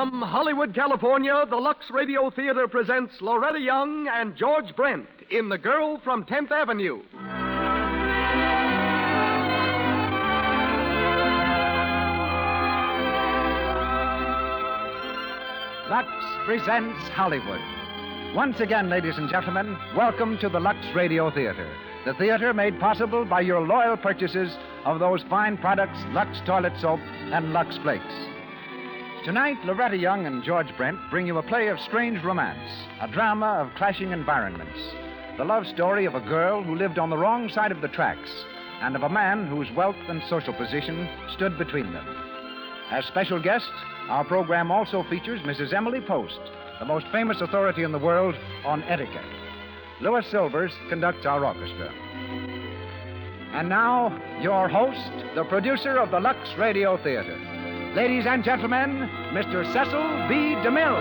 From Hollywood, California, the Lux Radio Theater presents Loretta Young and George Brent in The Girl from 10th Avenue. Lux presents Hollywood. Once again, ladies and gentlemen, welcome to the Lux Radio Theater, the theater made possible by your loyal purchases of those fine products, Lux Toilet Soap and Lux Flakes. Tonight, Loretta Young and George Brent bring you a play of strange romance, a drama of clashing environments, the love story of a girl who lived on the wrong side of the tracks, and of a man whose wealth and social position stood between them. As special guest, our program also features Mrs. Emily Post, the most famous authority in the world on etiquette. Louis Silvers conducts our orchestra. And now, your host, the producer of the Lux Radio Theater. Ladies and gentlemen, Mr. Cecil B. DeMille.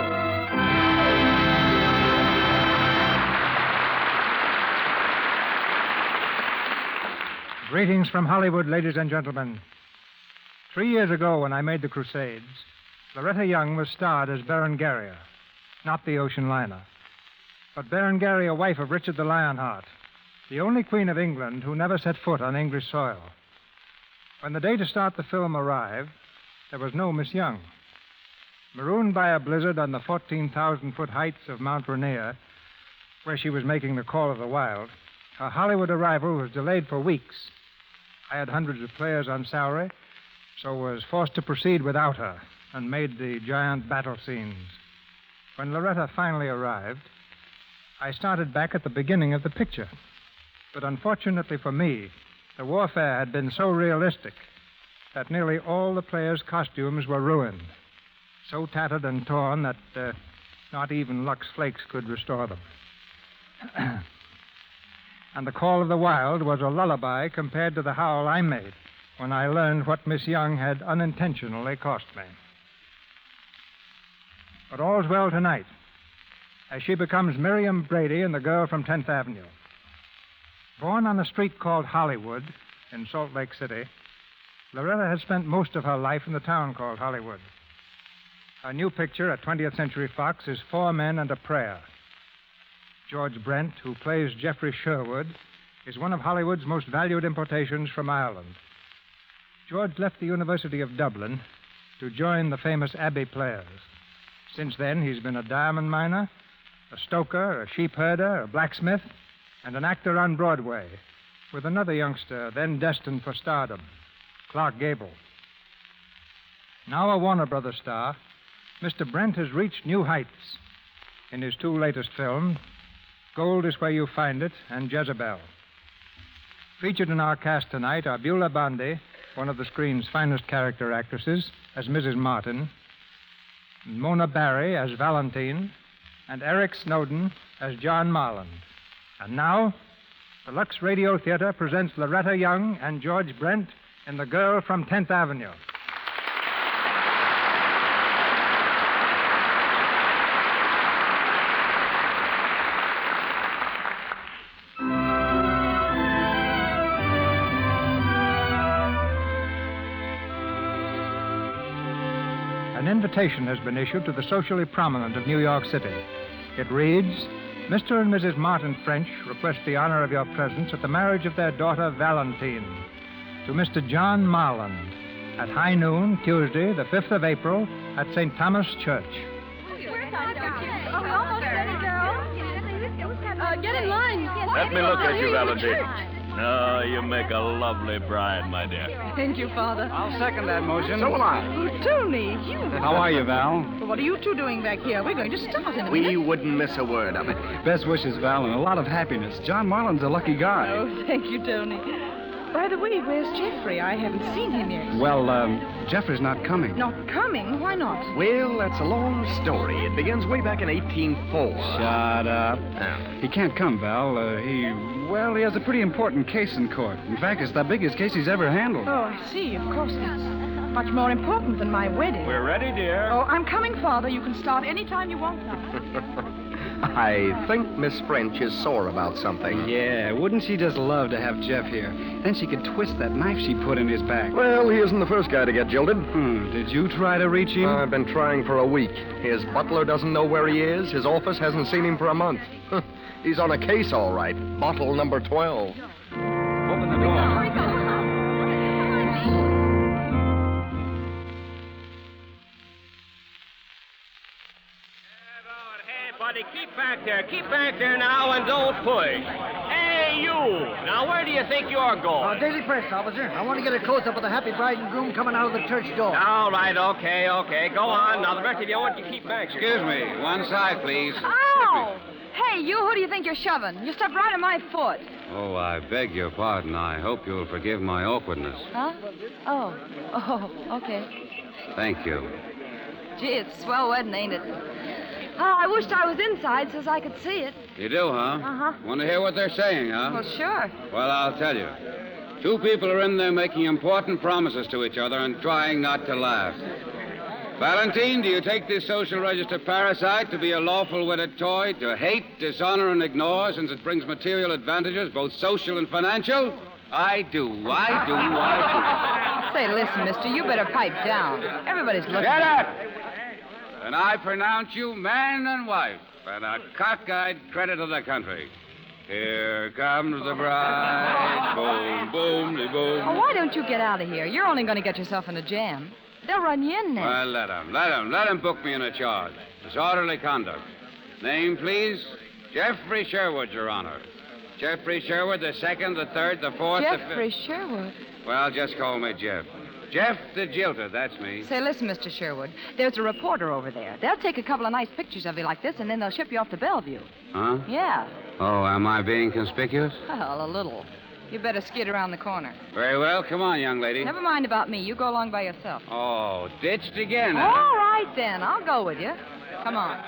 Greetings from Hollywood, ladies and gentlemen. 3 years ago, when I made The Crusades, Loretta Young was starred as Berengaria, not the ocean liner, but Berengaria, wife of Richard the Lionheart, the only queen of England who never set foot on English soil. When the day to start the film arrived, there was no Miss Young. Marooned by a blizzard on the 14,000-foot heights of Mount Rainier, where she was making the call of the wild, her Hollywood arrival was delayed for weeks. I had hundreds of players on salary, so was forced to proceed without her and made the giant battle scenes. When Loretta finally arrived, I started back at the beginning of the picture. But unfortunately for me, the warfare had been so realistic that nearly all the players' costumes were ruined, so tattered and torn that not even Lux Flakes could restore them. And the call of the wild was a lullaby compared to the howl I made when I learned what Miss Young had unintentionally cost me. But all's well tonight, as she becomes Miriam Brady in The Girl from 10th Avenue. Born on a street called Hollywood in Salt Lake City, Loretta has spent most of her life in the town called Hollywood. Her new picture at 20th Century Fox is Four Men and a Prayer. George Brent, who plays Geoffrey Sherwood, is one of Hollywood's most valued importations from Ireland. George left the University of Dublin to join the famous Abbey Players. Since then, he's been a diamond miner, a stoker, a sheep herder, a blacksmith, and an actor on Broadway, with another youngster then destined for stardom, Clark Gable. Now a Warner Brothers star, Mr. Brent has reached new heights in his two latest films, Gold Is Where You Find It and Jezebel. Featured in our cast tonight are Beulah Bondi, one of the screen's finest character actresses, as Mrs. Martin, Mona Barry as Valentine, and Eric Snowden as John Marland. And now, the Lux Radio Theater presents Loretta Young and George Brent in The Girl from 10th Avenue. An invitation has been issued to the socially prominent of New York City. It reads, Mr. and Mrs. Martin French request the honor of your presence at the marriage of their daughter, Valentine, to Mr. John Marland at high noon, Tuesday, the 5th of April, at St. Thomas Church. Get in line. Let me look at you, Valentine. Oh, you make a lovely bride, my dear. Thank you, Father. I'll second that motion. So will I. Oh, Tony, you... How are you, Val? Well, what are you two doing back here? We're going to start in a minute. We wouldn't miss a word of it. Best wishes, Val, and a lot of happiness. John Marland's a lucky guy. Oh, thank you, Tony. By the way, where's Jeffrey? I haven't seen him yet. Well, Jeffrey's not coming. Not coming? Why not? Well, that's a long story. It begins way back in 1804. Shut up. He can't come, Val. He has a pretty important case in court. In fact, it's the biggest case he's ever handled. Oh, I see. Of course, that's much more important than my wedding. We're ready, dear. Oh, I'm coming, Father. You can start any time you want now. I think Miss French is sore about something. Yeah, wouldn't she just love to have Jeff here? Then she could twist that knife she put in his back. Well, he isn't the first guy to get jilted. Did you try to reach him? I've been trying for a week. His butler doesn't know where he is. His office hasn't seen him for a month. He's on a case, all right. Bottle number 12. Open the door. Buddy, keep back there. Keep back there now and don't push. Hey, you. Now, where do you think you're going? Daily Press, officer. I want to get a close-up of the happy bride and groom coming out of the church door. All right, okay. Go on. Now, the rest of you, want you keep back. Excuse me. One side, please. Ow! Hey, you, who do you think you're shoving? You stepped right on my foot. Oh, I beg your pardon. I hope you'll forgive my awkwardness. Huh? Oh, okay. Thank you. Gee, it's swell wedding, ain't it? Oh, I wished I was inside so I could see it. You do, huh? Uh-huh. Want to hear what they're saying, huh? Well, sure. Well, I'll tell you. Two people are in there making important promises to each other and trying not to laugh. Valentine, do you take this social register parasite to be a lawful wedded toy, to hate, dishonor, and ignore since it brings material advantages, both social and financial? I do. Say, listen, mister, you better pipe down. Everybody's looking. Shut up! And I pronounce you man and wife, and a cockeyed credit to the country. Here comes the bride. Boom, boom, boom. Oh, why don't you get out of here? You're only going to get yourself in a jam. They'll run you in there. Well, let him book me in a charge. Disorderly conduct. Name, please? Jeffrey Sherwood, Your Honor. Jeffrey Sherwood, the second, the third, the fourth, Jeffrey Sherwood? Well, just call me Jeff. Jeff the Jilter, that's me. Say, listen, Mr. Sherwood. There's a reporter over there. They'll take a couple of nice pictures of you like this, and then they'll ship you off to Bellevue. Huh? Yeah. Oh, am I being conspicuous? Well, a little. You better skid around the corner. Very well. Come on, young lady. Never mind about me. You go along by yourself. Oh, ditched again, huh? All right, then. I'll go with you. Come on.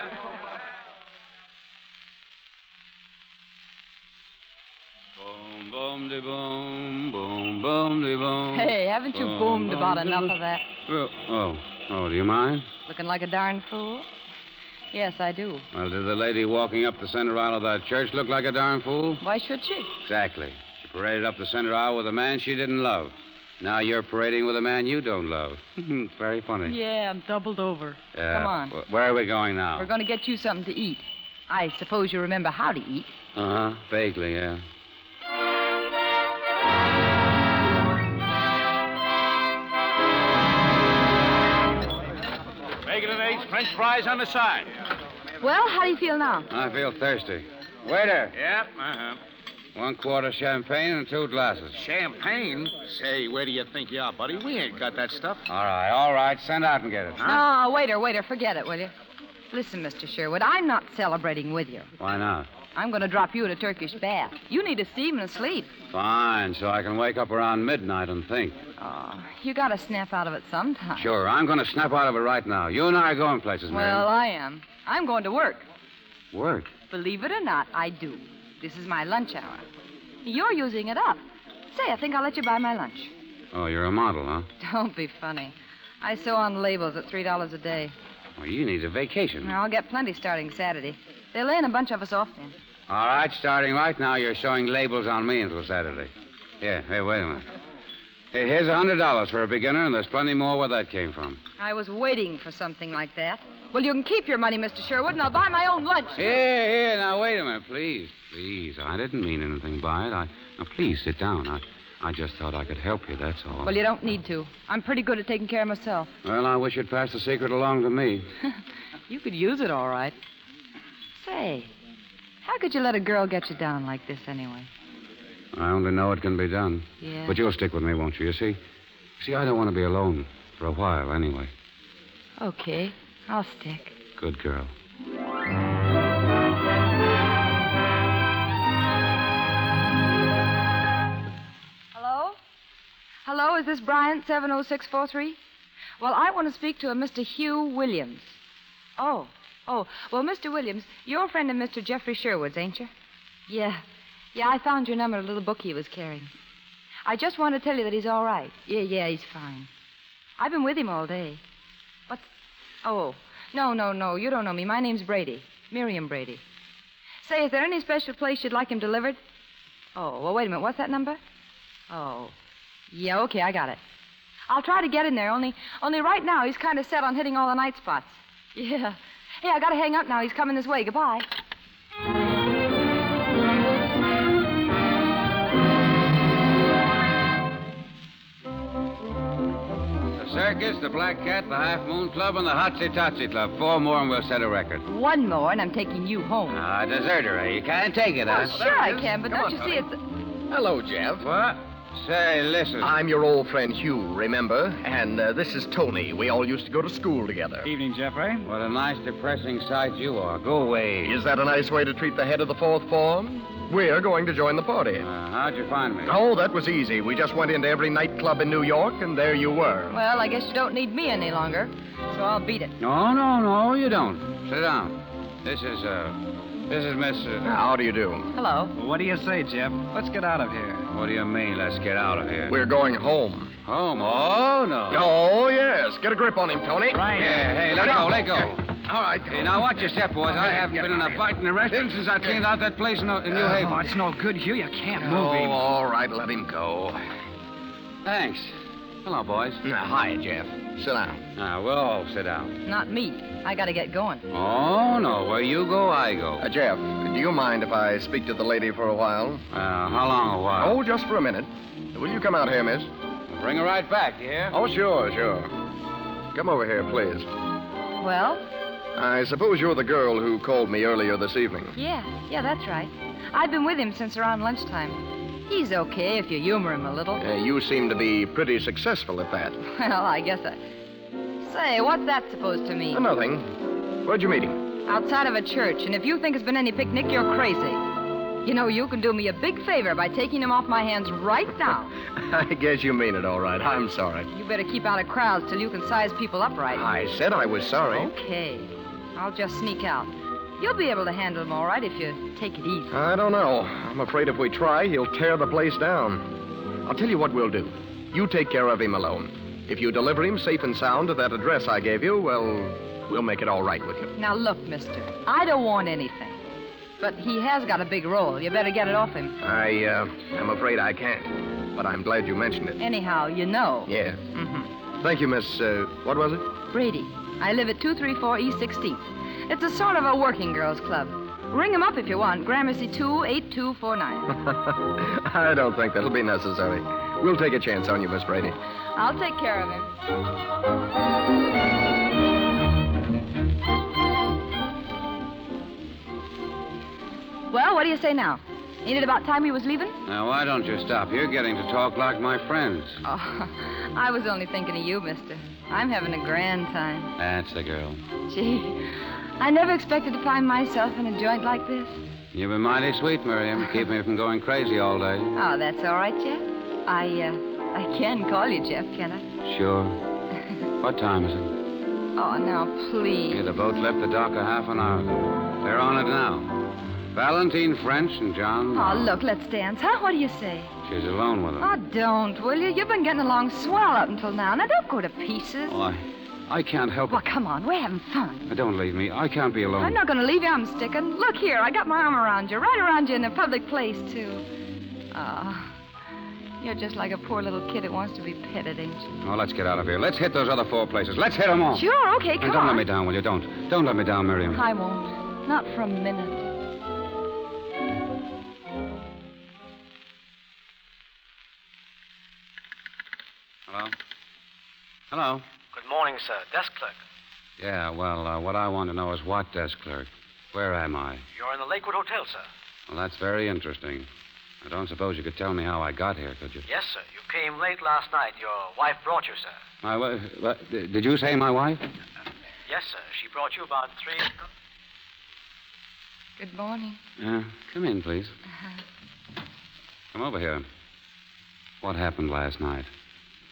Boom, boom, de boom, boom, boom, de boom. Hey, haven't you boomed about enough of that? Oh, do you mind? Looking like a darn fool? Yes, I do. Well, did the lady walking up the center aisle of that church look like a darn fool? Why should she? Exactly. She paraded up the center aisle with a man she didn't love. Now you're parading with a man you don't love. It's very funny. Yeah, I'm doubled over. Come on. Where are we going now? We're going to get you something to eat. I suppose you remember how to eat. Uh-huh. Vaguely, yeah. Bacon and eggs, French fries on the side. Well, how do you feel now? I feel thirsty. Waiter. Yep, uh-huh. 1 quart champagne and 2 glasses. Champagne? Say, where do you think you are, buddy? We ain't got that stuff. All right. Send out and get it. Huh? Oh, waiter, forget it, will you? Listen, Mr. Sherwood, I'm not celebrating with you. Why not? I'm going to drop you in a Turkish bath. You need a steam and a sleep. Fine, so I can wake up around midnight and think. Oh, you got to snap out of it sometime. Sure, I'm going to snap out of it right now. You and I are going places, Mary. Well, I am. I'm going to work. Work? Believe it or not, I do. This is my lunch hour. You're using it up. Say, I think I'll let you buy my lunch. Oh, you're a model, huh? Don't be funny. I sew on labels at $3 a day. Well, you need a vacation. I'll get plenty starting Saturday. They're laying a bunch of us off then. All right, starting right now, you're showing labels on me until Saturday. Here, hey, wait a minute. Hey, here's $100 for a beginner, and there's plenty more where that came from. I was waiting for something like that. Well, you can keep your money, Mr. Sherwood, and I'll buy my own lunch. Here, now, wait a minute, please. I didn't mean anything by it. Now, please, sit down. I just thought I could help you, that's all. Well, you don't need to. I'm pretty good at taking care of myself. Well, I wish you'd pass the secret along to me. You could use it, all right. Say, how could you let a girl get you down like this anyway? I only know it can be done. Yeah. But you'll stick with me, won't you? You see, I don't want to be alone for a while anyway. Okay, I'll stick. Good girl. Hello? Hello, is this Bryant 70643? Well, I want to speak to a Mr. Hugh Williams. Oh, well, Mr. Williams, you're a friend of Mr. Jeffrey Sherwood's, ain't you? Yeah, I found your number in a little book he was carrying. I just want to tell you that he's all right. Yeah, he's fine. I've been with him all day. What's... Oh, no, you don't know me. My name's Brady. Miriam Brady. Say, is there any special place you'd like him delivered? Oh, well, wait a minute. What's that number? Oh. Yeah, okay, I got it. I'll try to get in there, only right now he's kind of set on hitting all the night spots. Yeah. Hey, I gotta hang up now. He's coming this way. Goodbye. The Circus, the Black Cat, the Half Moon Club, and the Hotsy Totsy Club. 4 more and we'll set a record. 1 more, and I'm taking you home. Ah, deserter, eh? You can't take it, huh? Oh, sure I can, but don't you see it's... Hello, Jeff. What? Say, listen. I'm your old friend Hugh, remember? And this is Tony. We all used to go to school together. Evening, Jeffrey. What a nice, depressing sight you are. Go away. Is that a nice way to treat the head of the 4th form? We're going to join the party. How'd you find me? Oh, that was easy. We just went into every nightclub in New York, and there you were. Well, I guess you don't need me any longer, so I'll beat it. No, you don't. Sit down. This is Miss... How do you do? Hello. Well, what do you say, Jeff? Let's get out of here. What do you mean, let's get out of here? We're going home. Home? Oh, no. Oh, yes. Get a grip on him, Tony. Right. Yeah, hey, let go. All right. Hey, now watch your step, boys. I haven't been in a fight in a restaurant since I cleaned out that place in New Haven. Oh, it's no good, Hugh. You can't move Oh, him. all right. Let him go. Thanks. Hello, boys. Hi, Jeff. Sit down. We'll all sit down. Not me. I gotta get going. Oh, no. Where you go, I go. Jeff, do you mind if I speak to the lady for a while? How long a while? Oh, just for a minute. Will you come out here, miss? Bring her right back, you hear? Oh, sure. Come over here, please. Well? I suppose you're the girl who called me earlier this evening. Yeah, that's right. I've been with him since around lunchtime. He's okay if you humor him a little. You seem to be pretty successful at that. Well, I guess I... Say, what's that supposed to mean? Nothing. Where'd you meet him? Outside of a church, and if you think it's been any picnic, you're crazy. You know, you can do me a big favor by taking him off my hands right now. I guess you mean it all right. I'm sorry. You better keep out of crowds till you can size people up right. I said I was sorry. Okay. I'll just sneak out. You'll be able to handle him all right if you take it easy. I don't know. I'm afraid if we try, he'll tear the place down. I'll tell you what we'll do. You take care of him alone. If you deliver him safe and sound to that address I gave you, well, we'll make it all right with you. Now, look, mister, I don't want anything. But he has got a big role. You better get it off him. I'm afraid I can't. But I'm glad you mentioned it. Anyhow, you know. Yeah. Mm-hmm. Thank you, miss, what was it? Brady. I live at 234 East 16th. It's a sort of a working girls' club. Ring him up if you want. Gramercy 28249. I don't think that'll be necessary. We'll take a chance on you, Miss Brady. I'll take care of him. Well, what do you say now? Ain't it about time he was leaving? Now, why don't you stop? You're getting to talk like my friends. Oh, I was only thinking of you, mister. I'm having a grand time. That's the girl. Gee, I never expected to find myself in a joint like this. You've been mighty sweet, Miriam. Keep me from going crazy all day. Oh, that's all right, Jeff. I can call you Jeff, can I? Sure. What time is it? Oh, now, please. Yeah, the boat left the dock a half an hour ago. They're on it now. Valentine French and John... Oh, look, let's dance, huh? What do you say? She's alone with him. Oh, don't, will you? You've been getting along swell up until now. Now, don't go to pieces. Oh, I can't help Well, it. come on, we're having fun. Don't leave me. I can't be alone. I'm not going to leave you. I'm sticking. Look here, I got my arm around you, right around you in a public place, too. You're just like a poor little kid that wants to be petted, ain't you? Oh, let's get out of here. Let's hit those other 4 places. Let's hit them all. Sure, okay, come And don't on. let me down, will you? Don't let me down, Miriam. I won't. Not for a minute. Hello? Good morning, sir. Desk clerk. Yeah, well, what I want to know is what desk clerk? Where am I? You're in the Lakewood Hotel, sir. Well, that's very interesting. I don't suppose you could tell me how I got here, could you? Yes, sir. You came late last night. Your wife brought you, sir. My wife? Did you say my wife? Yes, sir. She brought you about 3 o'clock. Good morning. Come in, please. Come over here. What happened last night?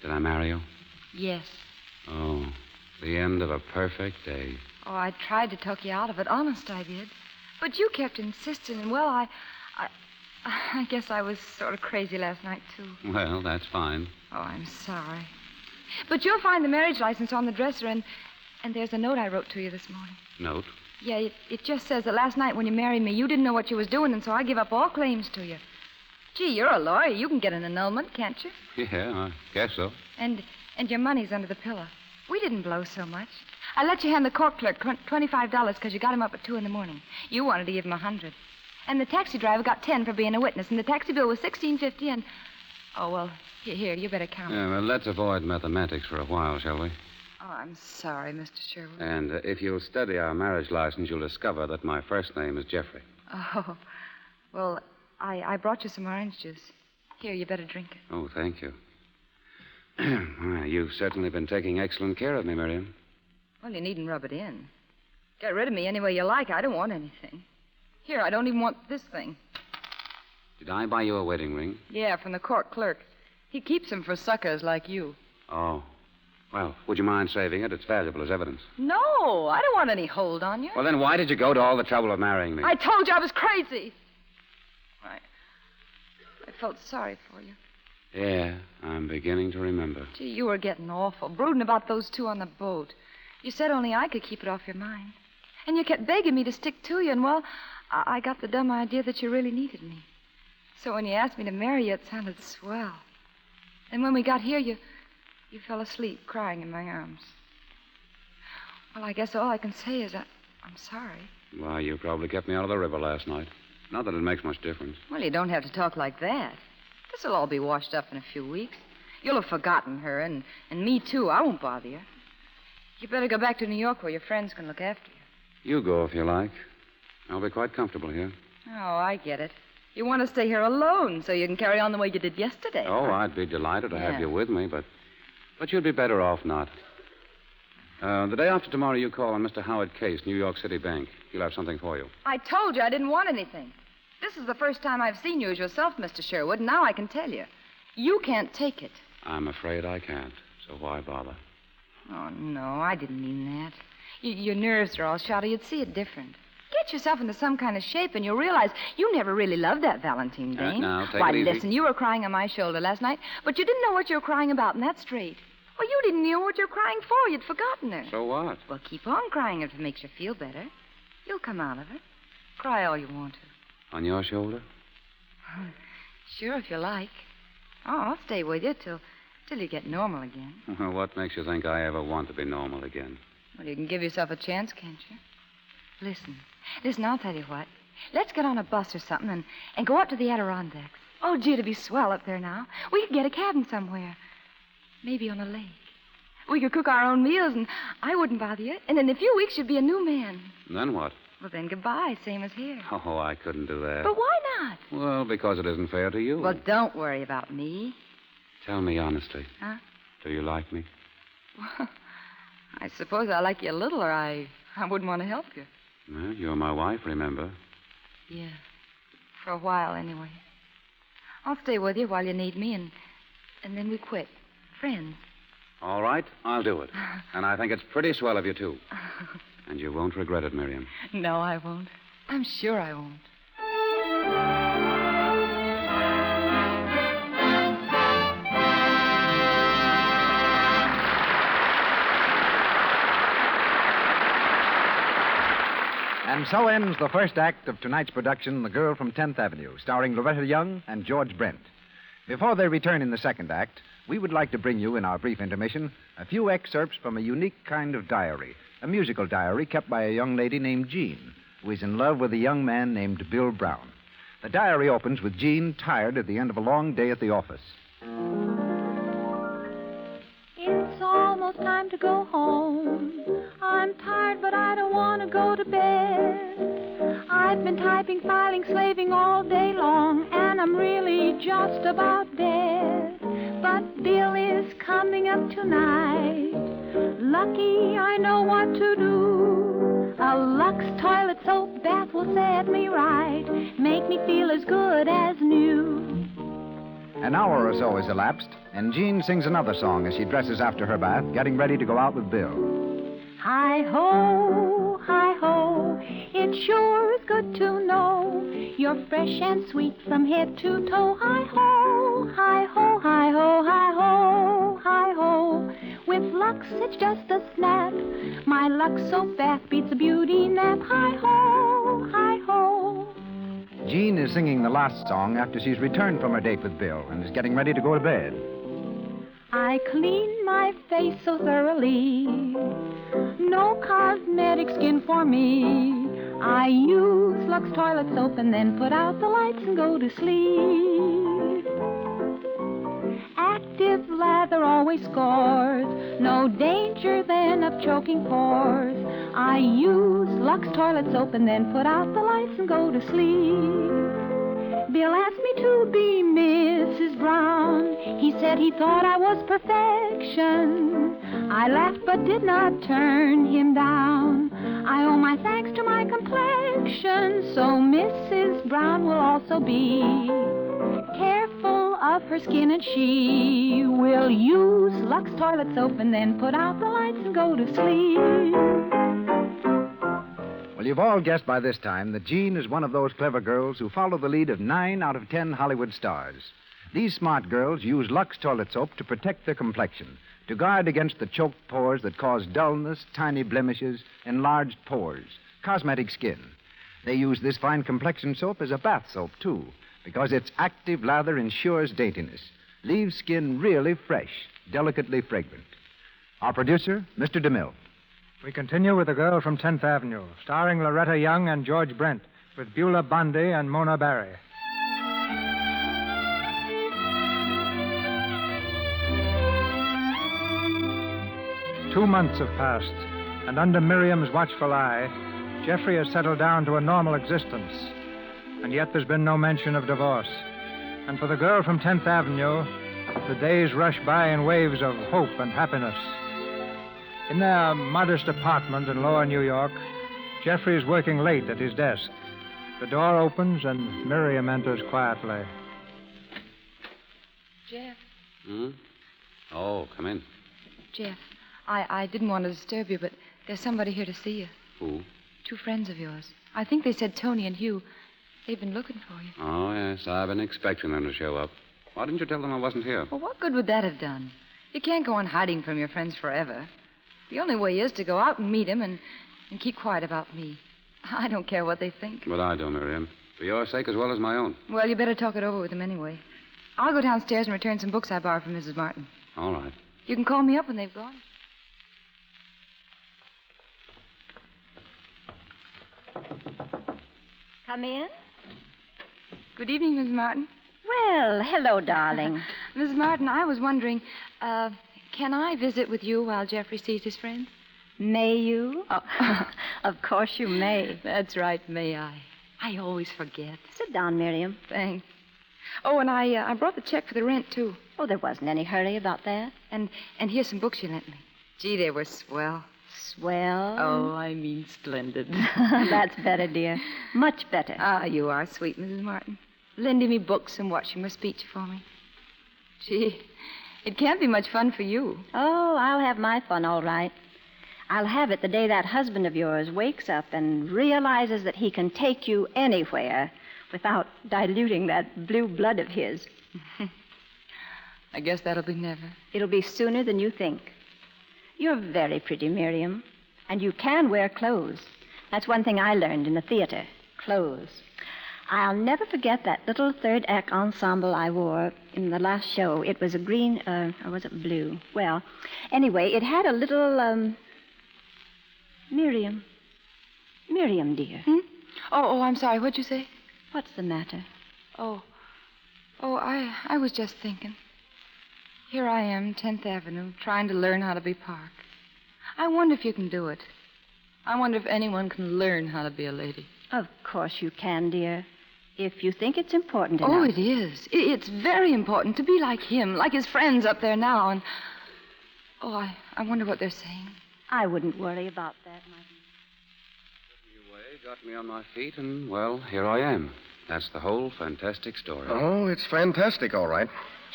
Did I marry you? Yes. Oh, the end of a perfect day. Oh, I tried to talk you out of it. Honest, I did. But you kept insisting, and, well, I guess I was sort of crazy last night, too. Well, that's fine. Oh, I'm sorry. But you'll find the marriage license on the dresser, and there's a note I wrote to you this morning. Note? Yeah, it just says that last night when you married me, you didn't know what you was doing, and so I give up all claims to you. Gee, you're a lawyer. You can get an annulment, can't you? Yeah, I guess so. And your money's under the pillow. We didn't blow so much. I let you hand the court clerk $25 because you got him up at 2 a.m. You wanted to give him $100. And the taxi driver got $10 for being a witness, and the taxi bill was $16.50, and... Oh, well, here, you better count. Yeah, well, let's avoid mathematics for a while, shall we? Oh, I'm sorry, Mr. Sherwood. And if you'll study our marriage license, you'll discover that my first name is Jeffrey. Oh, well, I brought you some orange juice. Here, you better drink it. Oh, thank you. Well, you've certainly been taking excellent care of me, Miriam. Well, you needn't rub it in. Get rid of me any way you like. I don't want anything. Here, I don't even want this thing. Did I buy you a wedding ring? Yeah, from the court clerk. He keeps them for suckers like you. Oh. Well, would you mind saving it? It's valuable as evidence. No, I don't want any hold on you. Well, then why did you go to all the trouble of marrying me? I told you I was crazy. I felt sorry for you. Yeah, I'm beginning to remember. Gee, you were getting awful, brooding about those two on the boat. You said only I could keep it off your mind. And you kept begging me to stick to you, and, well, I got the dumb idea that you really needed me. So when you asked me to marry you, it sounded swell. And when we got here, you fell asleep crying in my arms. Well, I guess all I can say is I'm sorry. Well, you probably kept me out of the river last night. Not that it makes much difference. Well, you don't have to talk like that. This'll all be washed up in a few weeks. You'll have forgotten her, and me, too. I won't bother you. You better go back to New York where your friends can look after you. You go if you like. I'll be quite comfortable here. Oh, I get it. You want to stay here alone so you can carry on the way you did yesterday. Oh, I'd be delighted to have you with me, but you'd be better off not. The day after tomorrow, you call on Mr. Howard Case, New York City Bank. He'll have something for you. I told you I didn't want anything. This is the first time I've seen you as yourself, Mr. Sherwood, and now I can tell you. You can't take it. I'm afraid I can't, so why bother? Oh, no, I didn't mean that. Your nerves are all shot, or you'd see it different. Get yourself into some kind of shape, and you'll realize you never really loved that Valentine dame. Now, take Why, it easy. listen, you were crying on my shoulder last night, but you didn't know what you were crying about, and that's straight. Well, you didn't know what you were crying for. You'd forgotten her. So what? Well, keep on crying if it makes you feel better. You'll come out of it. Cry all you want to. On your shoulder? Sure, if you like. Oh, I'll stay with you till you get normal again. Well, what makes you think I ever want to be normal again? Well, you can give yourself a chance, can't you? Listen, I'll tell you what. Let's get on a bus or something and go up to the Adirondacks. Oh, gee, it'd be swell up there now. We could get a cabin somewhere. Maybe on a lake. We could cook our own meals, and I wouldn't bother you. And in a few weeks, you'd be a new man. And then what? Well, then goodbye, same as here. Oh, I couldn't do that. But why not? Well, because it isn't fair to you. Well, don't worry about me. Tell me honestly. Huh? Do you like me? Well, I suppose I like you a little, or I wouldn't want to help you. Well, you're my wife, remember? Yeah. For a while, anyway. I'll stay with you while you need me, and then we quit. Friends. All right, I'll do it. And I think it's pretty swell of you, too. And you won't regret it, Miriam. No, I won't. I'm sure I won't. And so ends the first act of tonight's production, The Girl from 10th Avenue, starring Loretta Young and George Brent. Before they return in the second act, we would like to bring you, in our brief intermission, a few excerpts from a unique kind of diary, a musical diary kept by a young lady named Jean, who is in love with a young man named Bill Brown. The diary opens with Jean tired at the end of a long day at the office. It's almost time to go home. I'm tired, but I don't want to go to bed. I've been typing, filing, slaving all day long, and I'm really just about dead. But Bill is coming up tonight. Lucky I know what to do. A Lux toilet soap bath will set me right, make me feel as good as new. An hour or so has elapsed, and Jean sings another song as she dresses after her bath, getting ready to go out with Bill. Hi-ho, hi-ho, it sure is good to know you're fresh and sweet from head to toe. Hi-ho, hi-ho, hi-ho, hi-ho, hi-ho. With Lux, it's just a snap. My Lux soap bath beats a beauty nap. Hi-ho, hi-ho. Jean is singing the last song after she's returned from her date with Bill and is getting ready to go to bed. I clean my face so thoroughly. No cosmetic skin for me. I use Lux toilet soap and then put out the lights and go to sleep. Active lather always scores. No danger then of choking pores. I use Lux toilet soap and then put out the lights and go to sleep. Bill asked me to be Mrs. Brown. He said he thought I was perfection. I laughed but did not turn him down. I owe my thanks to my complexion, so Mrs. Brown will also be careful of her skin, and she will use Lux toilet soap and then put out the lights and go to sleep. Well, you've all guessed by this time that Jean is one of those clever girls who follow the lead of 9 out of 10 Hollywood stars. These smart girls use Lux toilet soap to protect their complexion, to guard against the choked pores that cause dullness, tiny blemishes, enlarged pores, cosmetic skin. They use this fine complexion soap as a bath soap, too, because its active lather ensures daintiness, leaves skin really fresh, delicately fragrant. Our producer, Mr. DeMille. We continue with The Girl from 10th Avenue, starring Loretta Young and George Brent, with Beulah Bundy and Mona Barry. Two months have passed, and under Miriam's watchful eye, Jeffrey has settled down to a normal existence. And yet there's been no mention of divorce. And for the girl from 10th Avenue, the days rush by in waves of hope and happiness. In their modest apartment in lower New York, Jeffrey is working late at his desk. The door opens and Miriam enters quietly. Jeff. Oh, come in. Jeff, I didn't want to disturb you, but there's somebody here to see you. Who? 2 friends of yours. I think they said Tony and Hugh. They've been looking for you. Oh, yes, I've been expecting them to show up. Why didn't you tell them I wasn't here? Well, what good would that have done? You can't go on hiding from your friends forever. The only way is to go out and meet him and keep quiet about me. I don't care what they think. But I do, Miriam. For your sake as well as my own. Well, you better talk it over with them anyway. I'll go downstairs and return some books I borrowed from Mrs. Martin. All right. You can call me up when they've gone. Come in. Good evening, Mrs. Martin. Well, hello, darling. Mrs. Martin, I was wondering, can I visit with you while Jeffrey sees his friends? May you? Oh. Of course you may. That's right, may I? I always forget. Sit down, Miriam. Thanks. Oh, and I brought the check for the rent, too. Oh, there wasn't any hurry about that. And here's some books you lent me. Gee, they were swell. Swell? Oh, I mean splendid. That's better, dear. Much better. Ah, you are sweet, Mrs. Martin. Lending me books and watching my speech for me. Gee, it can't be much fun for you. Oh, I'll have my fun, all right. I'll have it the day that husband of yours wakes up and realizes that he can take you anywhere without diluting that blue blood of his. I guess that'll be never. It'll be sooner than you think. You're very pretty, Miriam, and you can wear clothes. That's one thing I learned in the theater, clothes. I'll never forget that little third act ensemble I wore in the last show. It was a green, or was it blue? Well, anyway, it had a little, Miriam, dear. Oh, I'm sorry. What'd you say? What's the matter? Oh, I was just thinking. Here I am, 10th Avenue, trying to learn how to be Park. I wonder if you can do it. I wonder if anyone can learn how to be a lady. Of course you can, dear. If you think it's important enough. Oh, it is. It's very important to be like him, like his friends up there now. And I wonder what they're saying. I wouldn't worry about that, my dear. Anyway, got me on my feet, and, well, here I am. That's the whole fantastic story. Oh, it's fantastic, all right.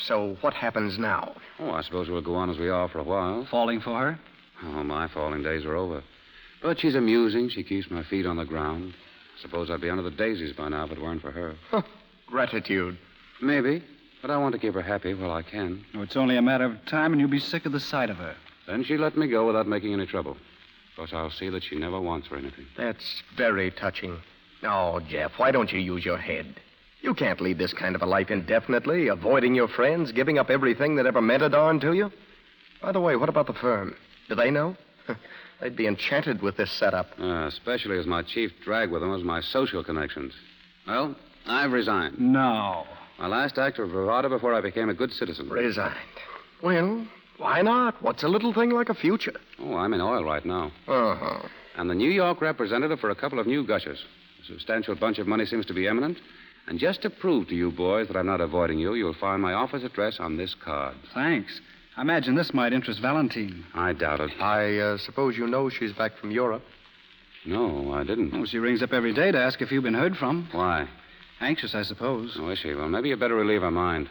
So what happens now? Oh, I suppose we'll go on as we are for a while. Falling for her? Oh, my falling days are over. But she's amusing. She keeps my feet on the ground. Suppose I'd be under the daisies by now if it weren't for her. Gratitude. Maybe. But I want to keep her happy while I can. Oh, it's only a matter of time, and you'll be sick of the sight of her. Then she let me go without making any trouble. course, I'll see that she never wants for anything. That's very touching. Oh, Jeff, why don't you use your head? You can't lead this kind of a life indefinitely, avoiding your friends, giving up everything that ever meant a darn to you. By the way, what about the firm? Do they know? They'd be enchanted with this setup. Especially as my chief drag with them was my social connections. Well, I've resigned. No. My last act of bravado before I became a good citizen. Resigned. Well, why not? What's a little thing like a future? Oh, I'm in oil right now. Uh-huh. I'm the New York representative for a couple of new gushers. A substantial bunch of money seems to be imminent. And just to prove to you boys that I'm not avoiding you, you'll find my office address on this card. Thanks. I imagine this might interest Valentine. I doubt it. I suppose you know she's back from Europe. No, I didn't. Oh, she rings up every day to ask if you've been heard from. Why? Anxious, I suppose. Oh, is she? Well, maybe you better relieve her mind.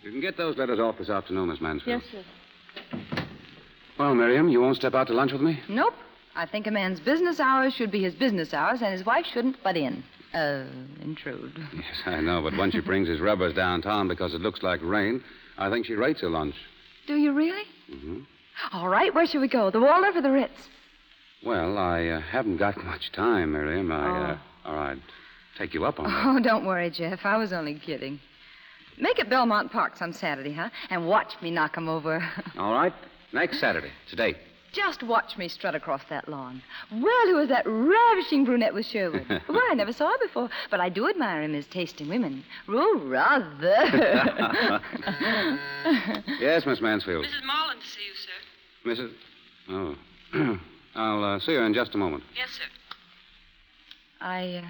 You can get those letters off this afternoon, Miss Mansfield. Yes, sir. Well, Miriam, you won't step out to lunch with me? Nope. I think a man's business hours should be his business hours, and his wife shouldn't butt in. Intrude. Yes, I know, but when she brings his rubbers downtown because it looks like rain, I think she rates her lunch. Do you really? Mm-hmm. All right, where shall we go? The Waldorf or the Ritz? Well, I haven't got much time, Miriam. All right. Take you up on that. Oh, don't worry, Jeff. I was only kidding. Make it Belmont Park some Saturday, huh? And watch me knock him over. All right. Next Saturday. It's a date. Just watch me strut across that lawn. Well, who is that ravishing brunette with Sherwood? Well, I never saw her before, but I do admire him as tasting women. Oh, rather. Yes, Miss Mansfield. Mrs. Marlin to see you, sir. Mrs. Oh. I'll see her in just a moment. Yes, sir. I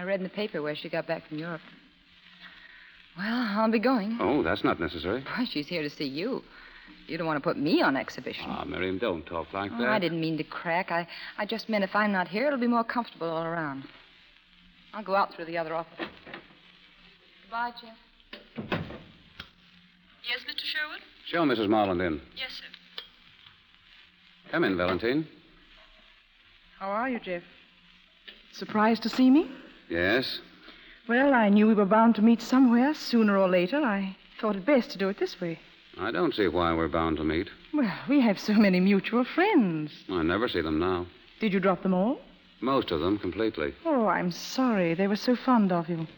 read in the paper where she got back from Europe. Well, I'll be going. Oh, that's not necessary. Boy, she's here to see you. You don't want to put me on exhibition. Miriam, don't talk like that. I didn't mean to crack. I just meant if I'm not here, it'll be more comfortable all around. I'll go out through the other office. Goodbye, Jeff. Yes, Mr. Sherwood? Show Mrs. Marland in. Yes, sir. Come in, Valentine. How are you, Jeff? Surprised to see me? Yes. Well, I knew we were bound to meet somewhere, sooner or later. I thought it best to do it this way. I don't see why we're bound to meet. Well, we have so many mutual friends. I never see them now. Did you drop them all? Most of them, completely. Oh, I'm sorry. They were so fond of you.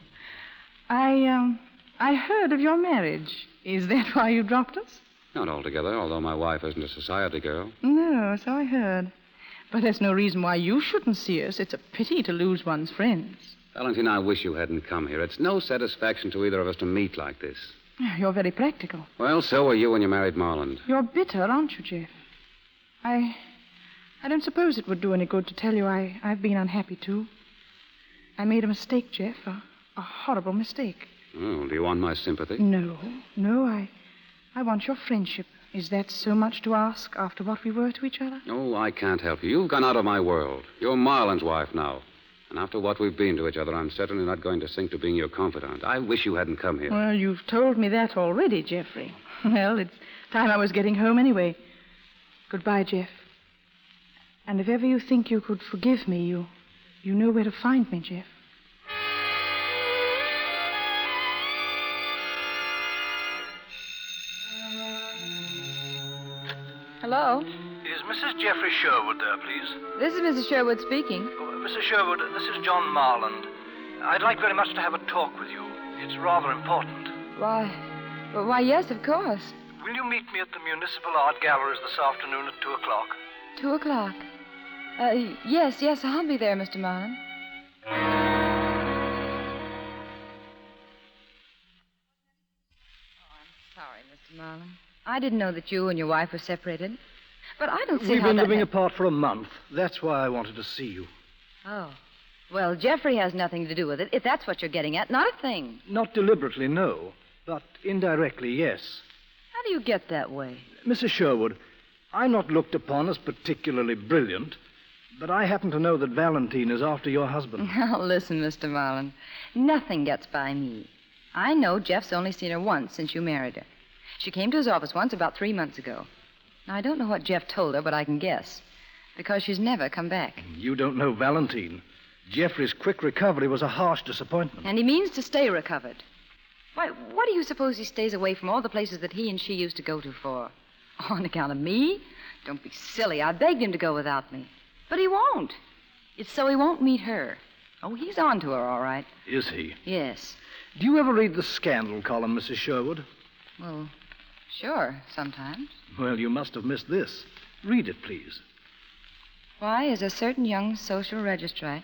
I heard of your marriage. Is that why you dropped us? Not altogether, although my wife isn't a society girl. No, so I heard. But there's no reason why you shouldn't see us. It's a pity to lose one's friends. Valentine, I wish you hadn't come here. It's no satisfaction to either of us to meet like this. You're very practical. Well, so were you when you married Marland. You're bitter, aren't you, Jeff? I don't suppose it would do any good to tell you I've been unhappy, too. I made a mistake, Jeff, a horrible mistake. Oh, do you want my sympathy? No, I want your friendship. Is that so much to ask after what we were to each other? Oh, I can't help you. You've gone out of my world. You're Marland's wife now. And after what we've been to each other, I'm certainly not going to sink to being your confidant. I wish you hadn't come here. Well, you've told me that already, Jeffrey. Well, it's time I was getting home anyway. Goodbye, Jeff. And if ever you think you could forgive me, you know where to find me, Jeff. Hello? Is Mrs. Jeffrey Sherwood there, please? This is Mrs. Sherwood speaking. Mrs. Sherwood, this is John Marland. I'd like very much to have a talk with you. It's rather important. Why, yes, of course. Will you meet me at the Municipal Art Galleries this afternoon at 2 o'clock? 2 o'clock? Yes, I'll be there, Mr. Marlin. Oh, I'm sorry, Mr. Marlin. I didn't know that you and your wife were separated. But I don't see We've how been that living apart for a month. That's why I wanted to see you. Oh. Well, Jeffrey has nothing to do with it, if that's what you're getting at. Not a thing. Not deliberately, no. But indirectly, yes. How do you get that way? Mrs. Sherwood, I'm not looked upon as particularly brilliant, but I happen to know that Valentine is after your husband. Now, listen, Mr. Marlin. Nothing gets by me. I know Jeff's only seen her once since you married her. She came to his office once about 3 months ago. Now, I don't know what Jeff told her, but I can guess. Because she's never come back. You don't know Valentine. Jeffrey's quick recovery was a harsh disappointment. And he means to stay recovered. Why, what do you suppose he stays away from all the places that he and she used to go to for? On account of me? Don't be silly. I begged him to go without me. But he won't. It's so he won't meet her. Oh, he's on to her, all right. Is he? Yes. Do you ever read the scandal column, Mrs. Sherwood? Well, sure, sometimes. Well, you must have missed this. Read it, please. Why is a certain young social registrar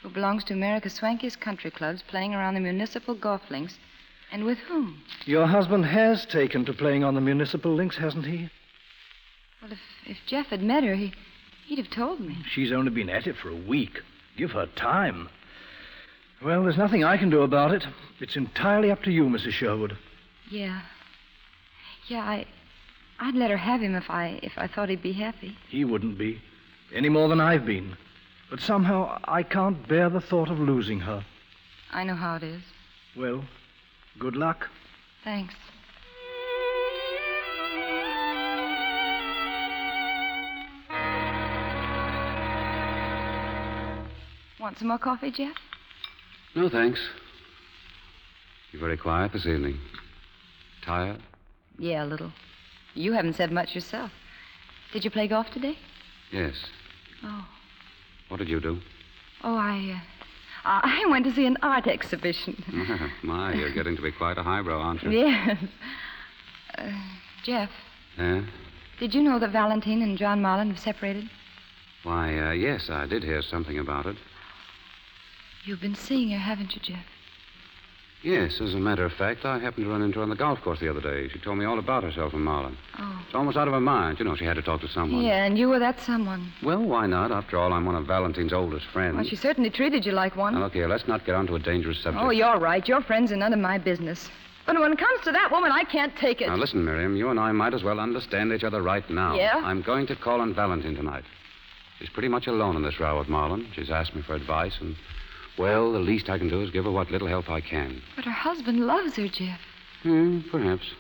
who belongs to America's swankiest country clubs playing around the municipal golf links, and with whom? Your husband has taken to playing on the municipal links, hasn't he? Well, if Jeff had met her, he'd have told me. She's only been at it for a week. Give her time. Well, there's nothing I can do about it. It's entirely up to you, Mrs. Sherwood. Yeah. I'd let her have him if I thought he'd be happy. He wouldn't be, any more than I've been. But somehow I can't bear the thought of losing her. I know how it is. Well, good luck. Thanks. Want some more coffee, Jeff? No, thanks. You're very quiet this evening. Tired? Yeah, a little. You haven't said much yourself. Did you play golf today? Yes. Oh. What did you do? Oh, I went to see an art exhibition. My, you're getting to be quite a highbrow, aren't you? Yes. Jeff. Yeah? Did you know that Valentine and John Marlin have separated? Why, yes, I did hear something about it. You've been seeing her, haven't you, Jeff? Yes, as a matter of fact, I happened to run into her on the golf course the other day. She told me all about herself and Marlon. Oh. It's almost out of her mind. You know, she had to talk to someone. Yeah, and you were that someone. Well, why not? After all, I'm one of Valentine's oldest friends. Well, she certainly treated you like one. Now, look here, let's not get onto a dangerous subject. Oh, you're right. Your friends are none of my business. But when it comes to that woman, I can't take it. Now, listen, Miriam, you and I might as well understand each other right now. Yeah? I'm going to call on Valentine tonight. She's pretty much alone in this row with Marlon. She's asked me for advice, and, well, the least I can do is give her what little help I can. But her husband loves her, Jeff. Perhaps.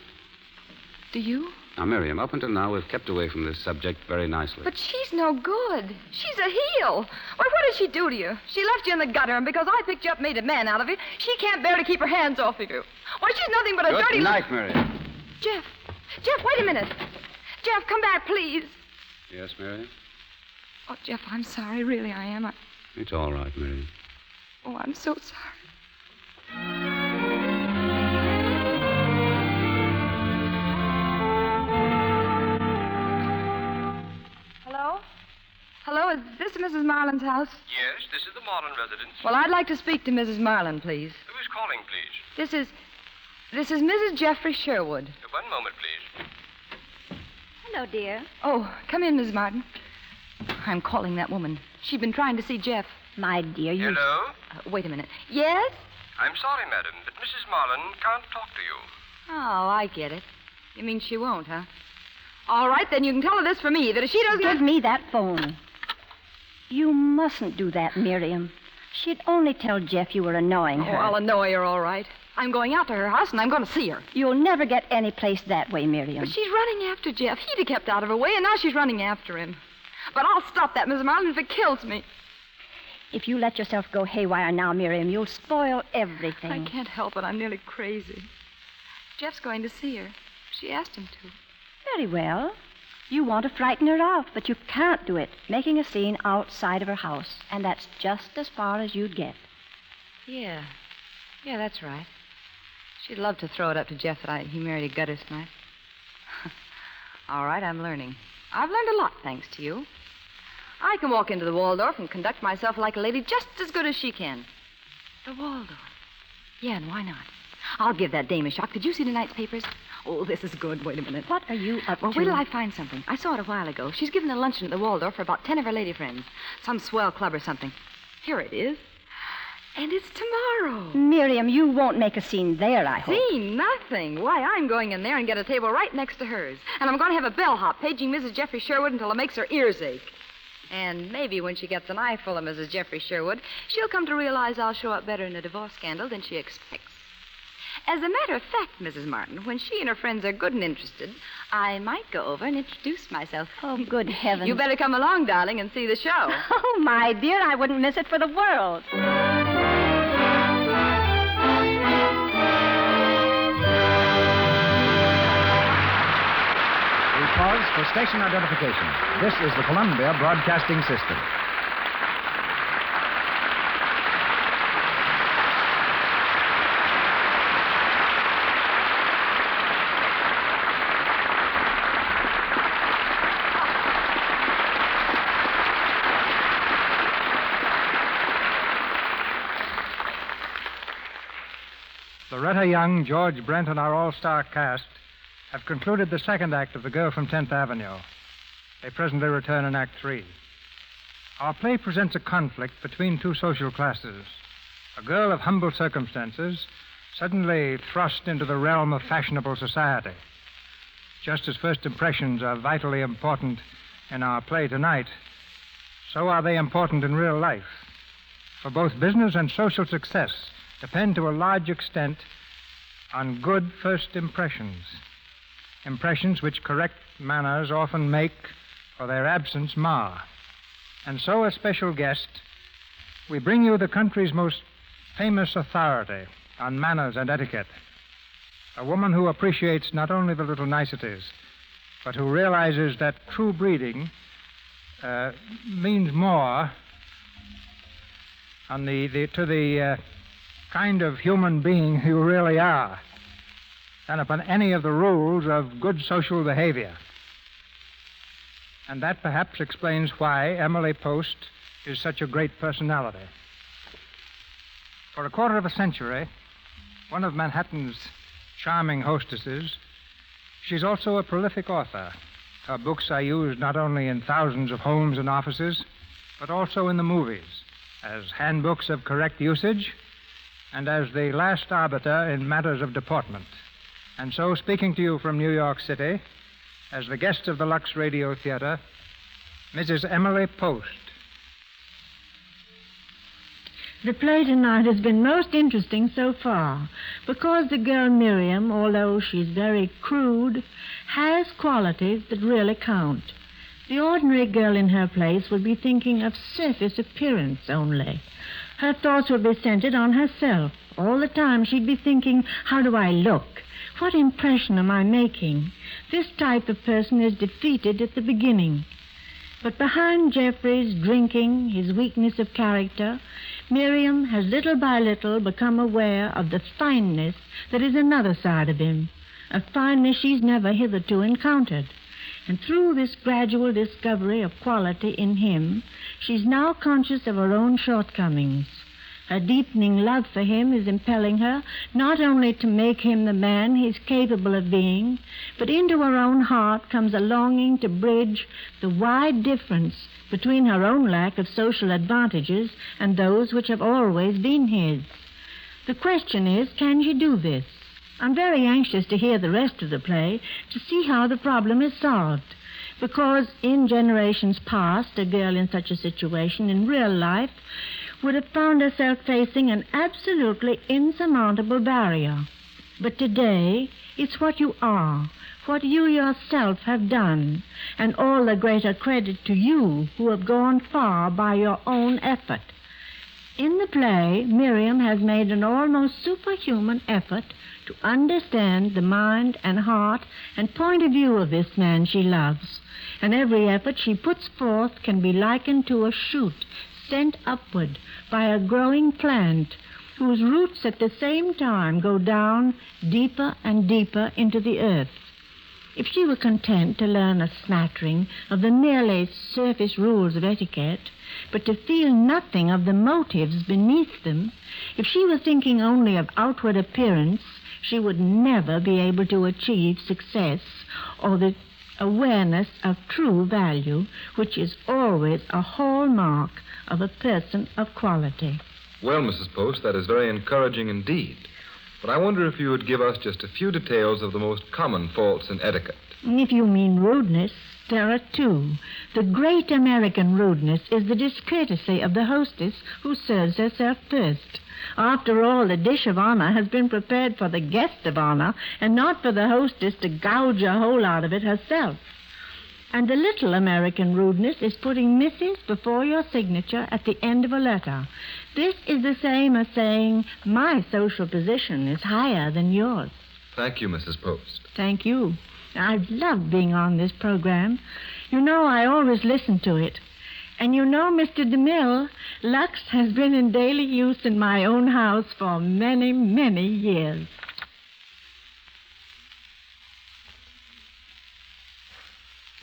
Do you? Now, Miriam, up until now, we've kept away from this subject very nicely. But she's no good. She's a heel. Why, what did she do to you? She left you in the gutter, and because I picked you up, made a man out of you, she can't bear to keep her hands off of you. Why, she's nothing but a dirty... Good night, Miriam. Jeff, wait a minute. Jeff, come back, please. Yes, Miriam? Oh, Jeff, I'm sorry. Really, I am. It's all right, Miriam. Oh, I'm so sorry. Hello? Hello, is this Mrs. Marlin's house? Yes, this is the Marlin residence. Well, I'd like to speak to Mrs. Marlin, please. Who is calling, please? This is Mrs. Jeffrey Sherwood. One moment, please. Hello, dear. Oh, come in, Mrs. Martin. I'm calling that woman. She'd been trying to see Jeff. My dear, you... Hello? Wait a minute. Yes? I'm sorry, madam, but Mrs. Marlin can't talk to you. Oh, I get it. You mean she won't, huh? All right, then you can tell her this for me, that if she doesn't... Give me that phone. You mustn't do that, Miriam. She'd only tell Jeff you were annoying her. Oh, I'll annoy her, all right. I'm going out to her house, and I'm going to see her. You'll never get any place that way, Miriam. But she's running after Jeff. He'd have kept out of her way, and now she's running after him. But I'll stop that, Mrs. Marlin, if it kills me. If you let yourself go haywire now, Miriam, you'll spoil everything. I can't help it. I'm nearly crazy. Jeff's going to see her. She asked him to. Very well. You want to frighten her off, but you can't do it, making a scene outside of her house. And that's just as far as you'd get. Yeah, that's right. She'd love to throw it up to Jeff that he married a gutter snipe. All right, I'm learning. I've learned a lot, thanks to you. I can walk into the Waldorf and conduct myself like a lady just as good as she can. The Waldorf? Yeah, and why not? I'll give that dame a shock. Did you see tonight's papers? Oh, this is good. Wait a minute. What are you up Well, to? wait till I find something. I saw it a while ago. She's giving a luncheon at the Waldorf for about 10 of her lady friends. Some swell club or something. Here it is. And it's tomorrow. Miriam, you won't make a scene there, I hope. Scene? Nothing. Why, I'm going in there and get a table right next to hers. And I'm going to have a bellhop paging Mrs. Jeffrey Sherwood until it makes her ears ache. And maybe when she gets an eye full of Mrs. Jeffrey Sherwood, she'll come to realize I'll show up better in a divorce scandal than she expects. As a matter of fact, Mrs. Martin, when she and her friends are good and interested, I might go over and introduce myself. Oh, good heavens. You better come along, darling, and see the show. Oh, my dear, I wouldn't miss it for the world. For station identification, this is the Columbia Broadcasting System. Loretta Young, George Brent, and our all-star cast have concluded the second act of The Girl from 10th Avenue. They presently return in Act 3. Our play presents a conflict between two social classes. A girl of humble circumstances suddenly thrust into the realm of fashionable society. Just as first impressions are vitally important in our play tonight, so are they important in real life. For both business and social success depend to a large extent on good first impressions. Impressions which correct manners often make, or their absence mar. And so, as special guest, we bring you the country's most famous authority on manners and etiquette. A woman who appreciates not only the little niceties, but who realizes that true breeding means more on to the kind of human being you really are than upon any of the rules of good social behavior. And that perhaps explains why Emily Post is such a great personality. For a quarter of a century, one of Manhattan's charming hostesses, she's also a prolific author. Her books are used not only in thousands of homes and offices, but also in the movies as handbooks of correct usage and as the last arbiter in matters of deportment. And so, speaking to you from New York City, as the guest of the Lux Radio Theater, Mrs. Emily Post. The play tonight has been most interesting so far because the girl Miriam, although she's very crude, has qualities that really count. The ordinary girl in her place would be thinking of surface appearance only. Her thoughts would be centered on herself. All the time she'd be thinking, how do I look? What impression am I making? This type of person is defeated at the beginning. But behind Jeffrey's drinking, his weakness of character, Miriam has little by little become aware of the fineness that is another side of him, a fineness she's never hitherto encountered. And through this gradual discovery of quality in him, she's now conscious of her own shortcomings. Her deepening love for him is impelling her not only to make him the man he's capable of being, but into her own heart comes a longing to bridge the wide difference between her own lack of social advantages and those which have always been his. The question is, can she do this? I'm very anxious to hear the rest of the play to see how the problem is solved, because in generations past, a girl in such a situation in real life would have found herself facing an absolutely insurmountable barrier. But today, it's what you are, what you yourself have done, and all the greater credit to you who have gone far by your own effort. In the play, Miriam has made an almost superhuman effort to understand the mind and heart and point of view of this man she loves. And every effort she puts forth can be likened to a shoot sent upward by a growing plant whose roots at the same time go down deeper and deeper into the earth. If she were content to learn a smattering of the merely surface rules of etiquette, but to feel nothing of the motives beneath them, if she were thinking only of outward appearance, she would never be able to achieve success or the awareness of true value, which is always a hallmark of a person of quality. Well, Mrs. Post, that is very encouraging indeed. But I wonder if you would give us just a few details of the most common faults in etiquette. If you mean rudeness, there are two. The great American rudeness is the discourtesy of the hostess who serves herself first. After all, the dish of honor has been prepared for the guest of honor and not for the hostess to gouge a hole out of it herself. And the little American rudeness is putting Mrs. before your signature at the end of a letter. This is the same as saying, my social position is higher than yours. Thank you, Mrs. Post. Thank you. I've loved being on this program. You know, I always listen to it. And you know, Mr. DeMille, Lux has been in daily use in my own house for many, many years.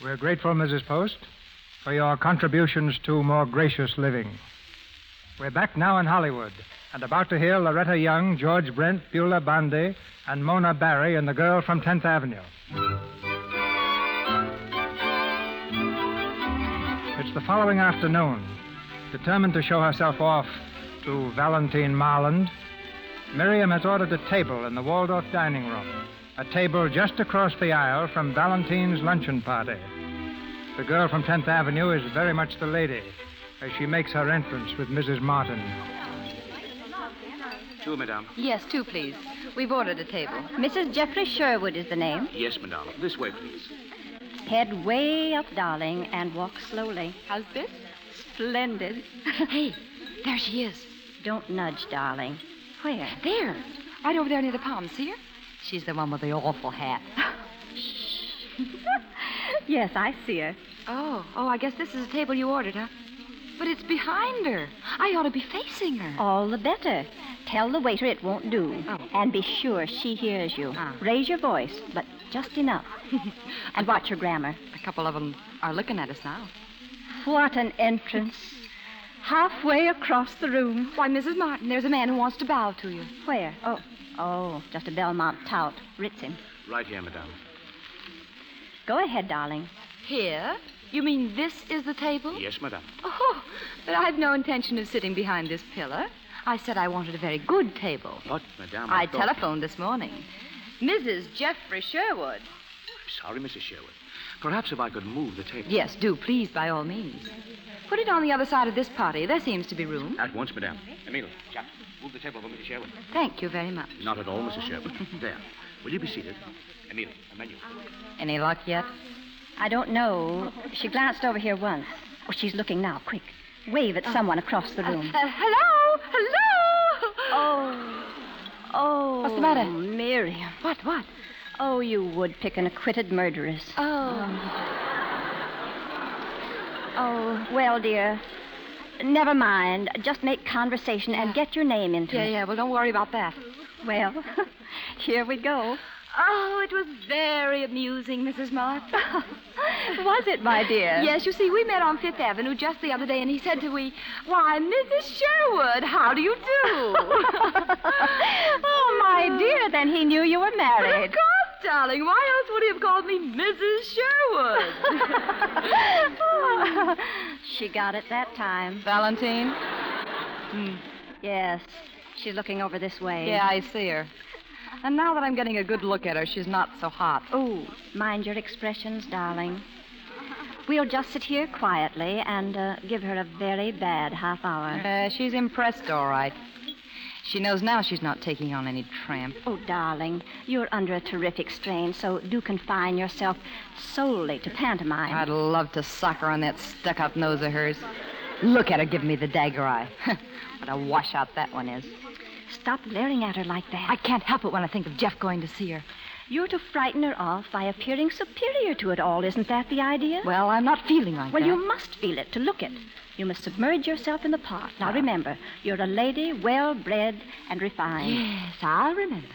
We're grateful, Mrs. Post, for your contributions to more gracious living. We're back now in Hollywood and about to hear Loretta Young, George Brent, Beulah Bondi, and Mona Barry in The Girl from 10th Avenue. It's the following afternoon. Determined to show herself off to Valentine Marland, Miriam has ordered a table in the Waldorf dining room, a table just across the aisle from Valentine's luncheon party. The Girl from 10th Avenue is very much the lady as she makes her entrance with Mrs. Martin. Two, madame. Yes, two, please. We've ordered a table. Mrs. Jeffrey Sherwood is the name. Yes, madame. This way, please. Head way up, darling, and walk slowly. How's this? Splendid. Hey, there she is. Don't nudge, darling. Where? There. Right over there near the palm. See her? She's the one with the awful hat. Yes, I see her. Oh, I guess this is the table you ordered, huh? But it's behind her. I ought to be facing her. All the better. Tell the waiter it won't do. Oh. And be sure she hears you. Raise your voice, but just enough. And watch your grammar. A couple of them are looking at us now. What an entrance. Halfway across the room. Why, Mrs. Martin, there's a man who wants to bow to you. Where? Oh, just a Belmont tout. Ritz him. Right here, madame. Go ahead, darling. Here? You mean this is the table? Yes, madame. Oh, but I've no intention of sitting behind this pillar. I said I wanted a very good table. But, madame, I telephoned this morning. Mrs. Jeffrey Sherwood. Sorry, Mrs. Sherwood. Perhaps if I could move the table. Yes, do, please, by all means. Put it on the other side of this party. There seems to be room. At once, madame. Emile, Jack, move the table for Mrs. Sherwood. Thank you very much. Not at all, Mrs. Sherwood. There. Will you be seated? Emile, a menu. Any luck yet? I don't know. She glanced over here once. Oh, she's looking now. Quick. Wave at someone across the room. Hello? Oh. What's the matter? Miriam. What? Oh, you would pick an acquitted murderess. Oh, well, dear. Never mind. Just make conversation and get your name into it. Yeah. Well, don't worry about that. Well, here we go. Oh, it was very amusing, Mrs. Martin. Was it, my dear? Yes, you see, we met on Fifth Avenue just the other day, and he said to me, "Why, Mrs. Sherwood, how do you do?" Oh, my dear, then he knew you were married. But of course, darling. Why else would he have called me Mrs. Sherwood? She got it that time. Valentine? Yes, she's looking over this way. Yeah, I see her. And now that I'm getting a good look at her, she's not so hot. Oh, mind your expressions, darling. We'll just sit here quietly and give her a very bad half hour. She's impressed, all right. She knows now she's not taking on any tramp. Oh, darling, you're under a terrific strain, so do confine yourself solely to pantomime. I'd love to sock her on that stuck-up nose of hers. Look at her giving me the dagger eye. What a washout that one is. Stop glaring at her like that. I can't help it when I think of Jeff going to see her. You're to frighten her off by appearing superior to it all. Isn't that the idea? Well, I'm not feeling like that. Well, you must feel it to look it. You must submerge yourself in the part. Now, remember, you're a lady well-bred and refined. Yes, I'll remember.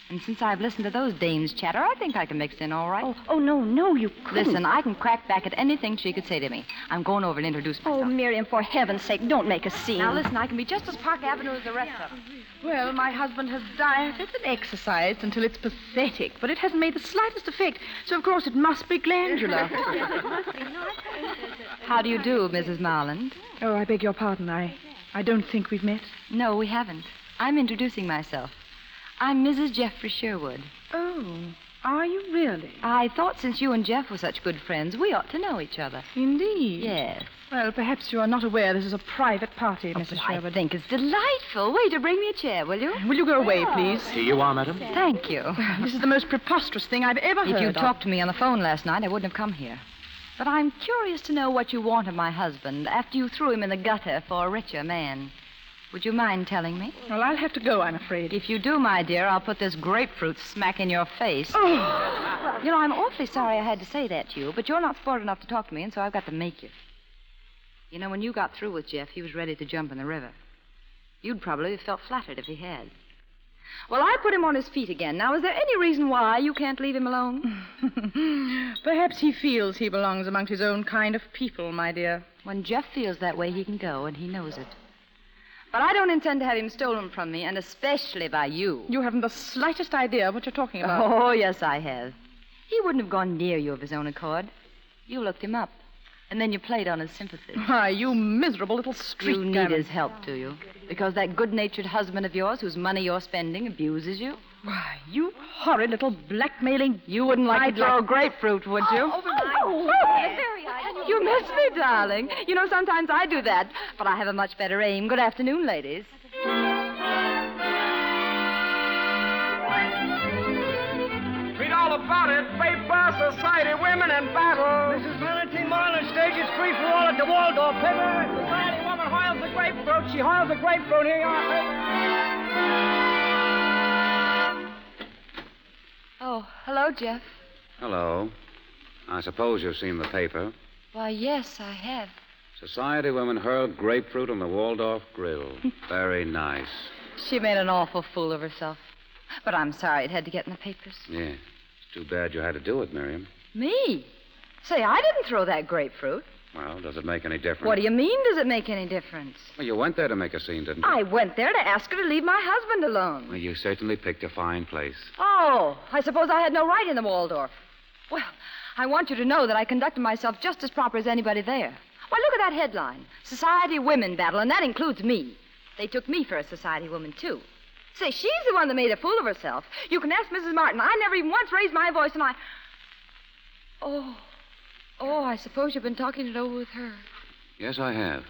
And since I've listened to those dames chatter, I think I can mix in all right. Oh, no, you couldn't. Listen, I can crack back at anything she could say to me. I'm going over and introduce myself. Oh, Miriam, for heaven's sake, don't make a scene. Now, listen, I can be just as Park Avenue as the rest of them. Well, my husband has dieted and exercised until it's pathetic, but it hasn't made the slightest effect, so of course it must be glandular. How do you do, Mrs. Marland? Oh, I beg your pardon. I don't think we've met. No, we haven't. I'm introducing myself. I'm Mrs. Jeffrey Sherwood. Oh, are you really? I thought since you and Jeff were such good friends, we ought to know each other. Indeed? Yes. Well, perhaps you are not aware this is a private party, Mrs. Sherwood. I think it's delightful. Waiter, bring me a chair, will you? Will you go away, please? Here you are, madam. Thank you. This is the most preposterous thing I've ever heard If of. you'd talked to me on the phone last night, I wouldn't have come here. But I'm curious to know what you want of my husband after you threw him in the gutter for a richer man. Would you mind telling me? Well, I'll have to go, I'm afraid. If you do, my dear, I'll put this grapefruit smack in your face. Oh, You know, I'm awfully sorry I had to say that to you, but you're not sport enough to talk to me, and so I've got to make you. You know, when you got through with Jeff, he was ready to jump in the river. You'd probably have felt flattered if he had. Well, I put him on his feet again. Now, is there any reason why you can't leave him alone? Perhaps he feels he belongs amongst his own kind of people, my dear. When Jeff feels that way, he can go, and he knows it. But I don't intend to have him stolen from me, and especially by you. You haven't the slightest idea what you're talking about. Oh, yes, I have. He wouldn't have gone near you of his own accord. You looked him up, and then you played on his sympathy. Why, you miserable little street You need gamin. his help, do you? Because that good-natured husband of yours, whose money you're spending, abuses you? Why, you horrid little blackmailing... You wouldn't like to throw grapefruit, would you? You miss me, darling. You know, sometimes I do that, but I have a much better aim. Good afternoon, ladies. Read all about it. Paper, society, women, and battle. Mrs. Valentine Marlin stages free for all at the Waldorf. Paper. Society woman hoils the grapefruit. She hoils the grapefruit. Here you are, paper. Oh, hello, Jeff. Hello. I suppose you've seen the paper. Why, yes, I have. Society women hurled grapefruit on the Waldorf grill. Very nice. She made an awful fool of herself. But I'm sorry it had to get in the papers. Yeah. It's too bad you had to do it, Miriam. Me? Say, I didn't throw that grapefruit. Well, does it make any difference? What do you mean, does it make any difference? Well, you went there to make a scene, didn't you? I went there to ask her to leave my husband alone. Well, you certainly picked a fine place. Oh, I suppose I had no right in the Waldorf. Well, I want you to know that I conducted myself just as proper as anybody there. Why, look at that headline. Society Women Battle, and that includes me. They took me for a society woman, too. Say, she's the one that made a fool of herself. You can ask Mrs. Martin. I never even once raised my voice, and I... Oh, I suppose you've been talking it over with her. Yes, I have.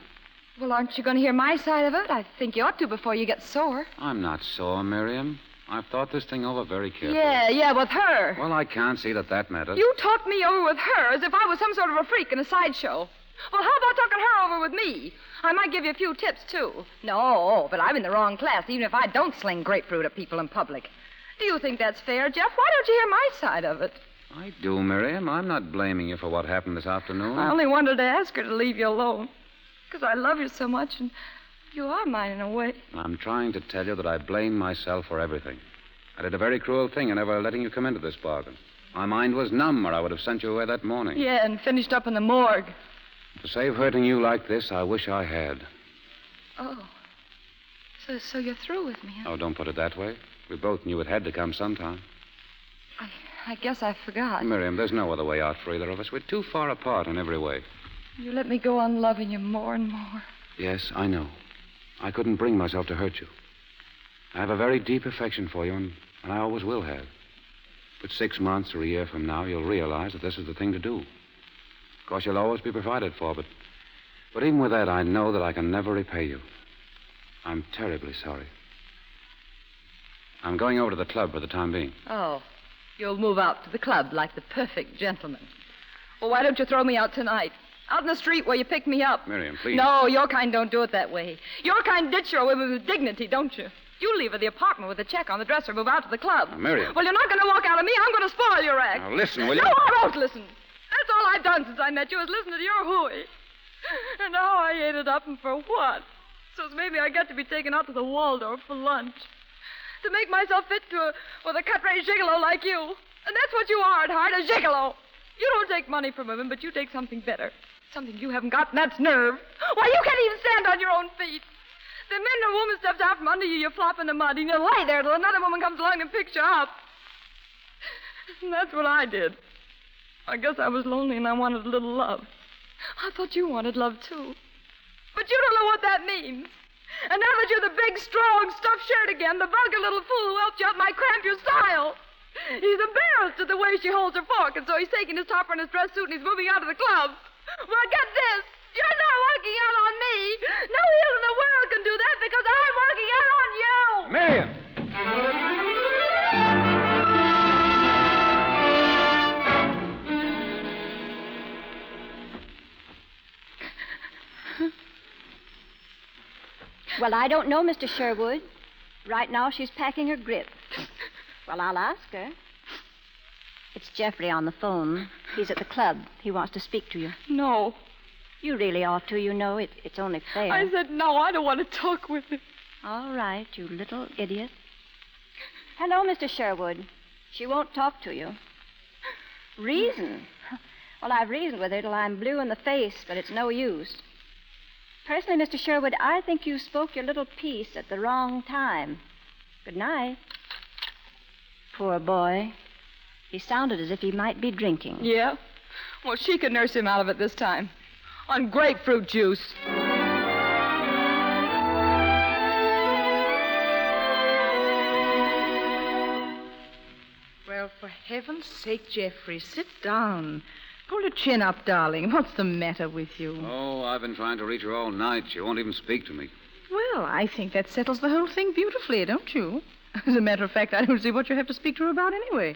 Well, aren't you going to hear my side of it? I think you ought to before you get sore. I'm not sore, Miriam. I've thought this thing over very carefully. Yeah, with her. Well, I can't see that matters. You talked me over with her as if I was some sort of a freak in a sideshow. Well, how about talking her over with me? I might give you a few tips, too. No, but I'm in the wrong class, even if I don't sling grapefruit at people in public. Do you think that's fair, Jeff? Why don't you hear my side of it? I do, Miriam. I'm not blaming you for what happened this afternoon. I only wanted to ask her to leave you alone. Because I love you so much, and you are mine in a way. I'm trying to tell you that I blame myself for everything. I did a very cruel thing in never letting you come into this bargain. My mind was numb, or I would have sent you away that morning. Yeah, and finished up in the morgue. To save hurting you like this, I wish I had. Oh. So you're through with me, huh? Oh, don't put it that way. We both knew it had to come sometime. I guess I forgot. Miriam, there's no other way out for either of us. We're too far apart in every way. You let me go on loving you more and more. Yes, I know. I couldn't bring myself to hurt you. I have a very deep affection for you, and I always will have. But 6 months or a year from now, you'll realize that this is the thing to do. Of course, you'll always be provided for, but even with that, I know that I can never repay you. I'm terribly sorry. I'm going over to the club for the time being. Oh, you'll move out to the club like the perfect gentleman. Well, why don't you throw me out tonight? Out in the street where you picked me up. Miriam, please. No, your kind don't do it that way. Your kind ditch your women with dignity, don't you? You leave her the apartment with a check on the dresser, move out to the club. Now, Miriam. Well, you're not going to walk out of me. I'm going to spoil your act. Now, listen, will you? No, I won't listen. That's all I've done since I met you is listen to your hooey. And now I ate it up, and for what? So maybe I get to be taken out to the Waldorf for lunch. To make myself fit with a cut-rate gigolo like you. And that's what you are at heart, a gigolo. You don't take money from women, but you take something better. Something you haven't got, and that's nerve. Why, you can't even stand on your own feet. The minute a woman steps out from under you, you flop in the mud, and you lay there till another woman comes along and picks you up. And that's what I did. I guess I was lonely and I wanted a little love. I thought you wanted love, too. But you don't know what that means. And now that you're the big, strong, stuffed shirt again, the vulgar little fool who helped you out might cramp your style. He's embarrassed at the way she holds her fork, and so he's taking his topper and his dress suit and he's moving out of the club. Well, get this. You're not working out on me. No heel in the world can do that because I'm working out on you. Miriam! Well, I don't know, Mr. Sherwood. Right now, she's packing her grip. Well, I'll ask her. It's Jeffrey on the phone. He's at the club. He wants to speak to you. No. You really ought to. You know, it's only fair. I said no. I don't want to talk with him. All right, you little idiot. Hello, Mr. Sherwood. She won't talk to you. Reason? Well, I've reasoned with her till I'm blue in the face, but it's no use. Personally, Mr. Sherwood, I think you spoke your little piece at the wrong time. Good night. Poor boy. He sounded as if he might be drinking. Yeah? Well, she could nurse him out of it this time. On grapefruit juice. Well, for heaven's sake, Jeffrey, sit down. Pull your chin up, darling. What's the matter with you? Oh, I've been trying to reach her all night. She won't even speak to me. Well, I think that settles the whole thing beautifully, don't you? As a matter of fact, I don't see what you have to speak to her about anyway.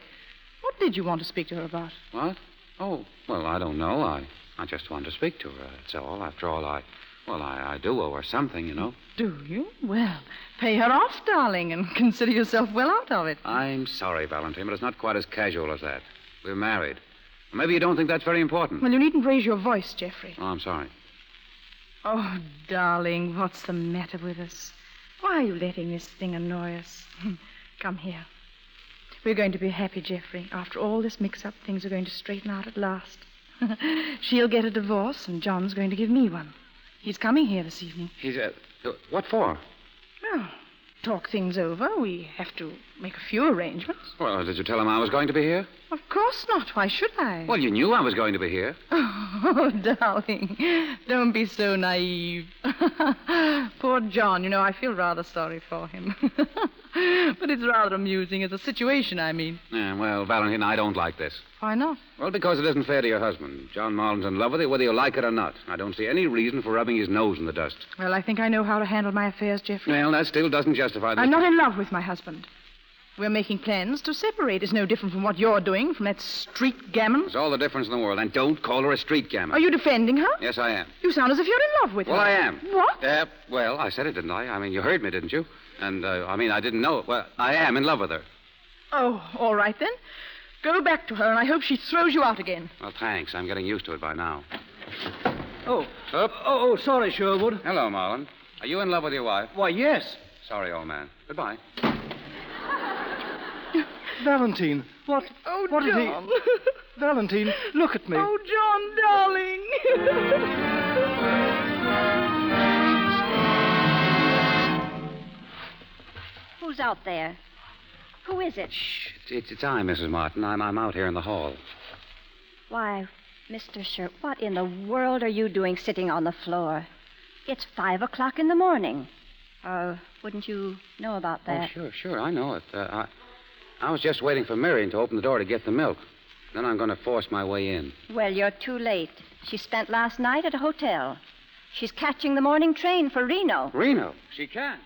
What did you want to speak to her about? What? Oh, well, I don't know. I just want to speak to her, that's all. After all, I do owe her something, you know. Do you? Well, pay her off, darling, and consider yourself well out of it. I'm sorry, Valentine, but it's not quite as casual as that. We're married. Maybe you don't think that's very important. Well, you needn't raise your voice, Jeffrey. Oh, I'm sorry. Oh, darling, what's the matter with us? Why are you letting this thing annoy us? Come here. We're going to be happy, Jeffrey. After all this mix-up, things are going to straighten out at last. She'll get a divorce, and John's going to give me one. He's coming here this evening. He's, what for? Well, talk things over. We have to make a few arrangements. Well, did you tell him I was going to be here? Of course not. Why should I? Well, you knew I was going to be here. Oh, darling, don't be so naive. Poor John, you know, I feel rather sorry for him. But it's rather amusing as a situation, I mean. Yeah, well, Valentine, I don't like this. Why not? Well, because it isn't fair to your husband. John Marlin's in love with you, whether you like it or not. I don't see any reason for rubbing his nose in the dust. Well, I think I know how to handle my affairs, Jeffrey. Well, that still doesn't justify this. I'm not in love with my husband. We're making plans to separate. It's no different from what you're doing, from that street gammon. There's all the difference in the world. And don't call her a street gammon. Are you defending her? Yes, I am. You sound as if you're in love with her. Well, I am. What? Well, I said it, didn't I? I mean, you heard me, didn't you? And, I didn't know it. Well, I am in love with her. Oh, all right, then. Go back to her, and I hope she throws you out again. Well, thanks. I'm getting used to it by now. Oh. Up. Oh, sorry, Sherwood. Hello, Marlin. Are you in love with your wife? Why, yes. Sorry, old man. Goodbye. Valentine, what? Oh, what John. did he... Valentine, look at me. Oh, John, darling. Who's out there? Who is it? Shh. It's I, Mrs. Martin. I'm out here in the hall. Why, Mr. Sherwood, what in the world are you doing sitting on the floor? It's 5 o'clock in the morning. Wouldn't you know about that? Oh, sure. I know it. I was just waiting for Miriam to open the door to get the milk. Then I'm going to force my way in. Well, you're too late. She spent last night at a hotel. She's catching the morning train for Reno. Reno? She can.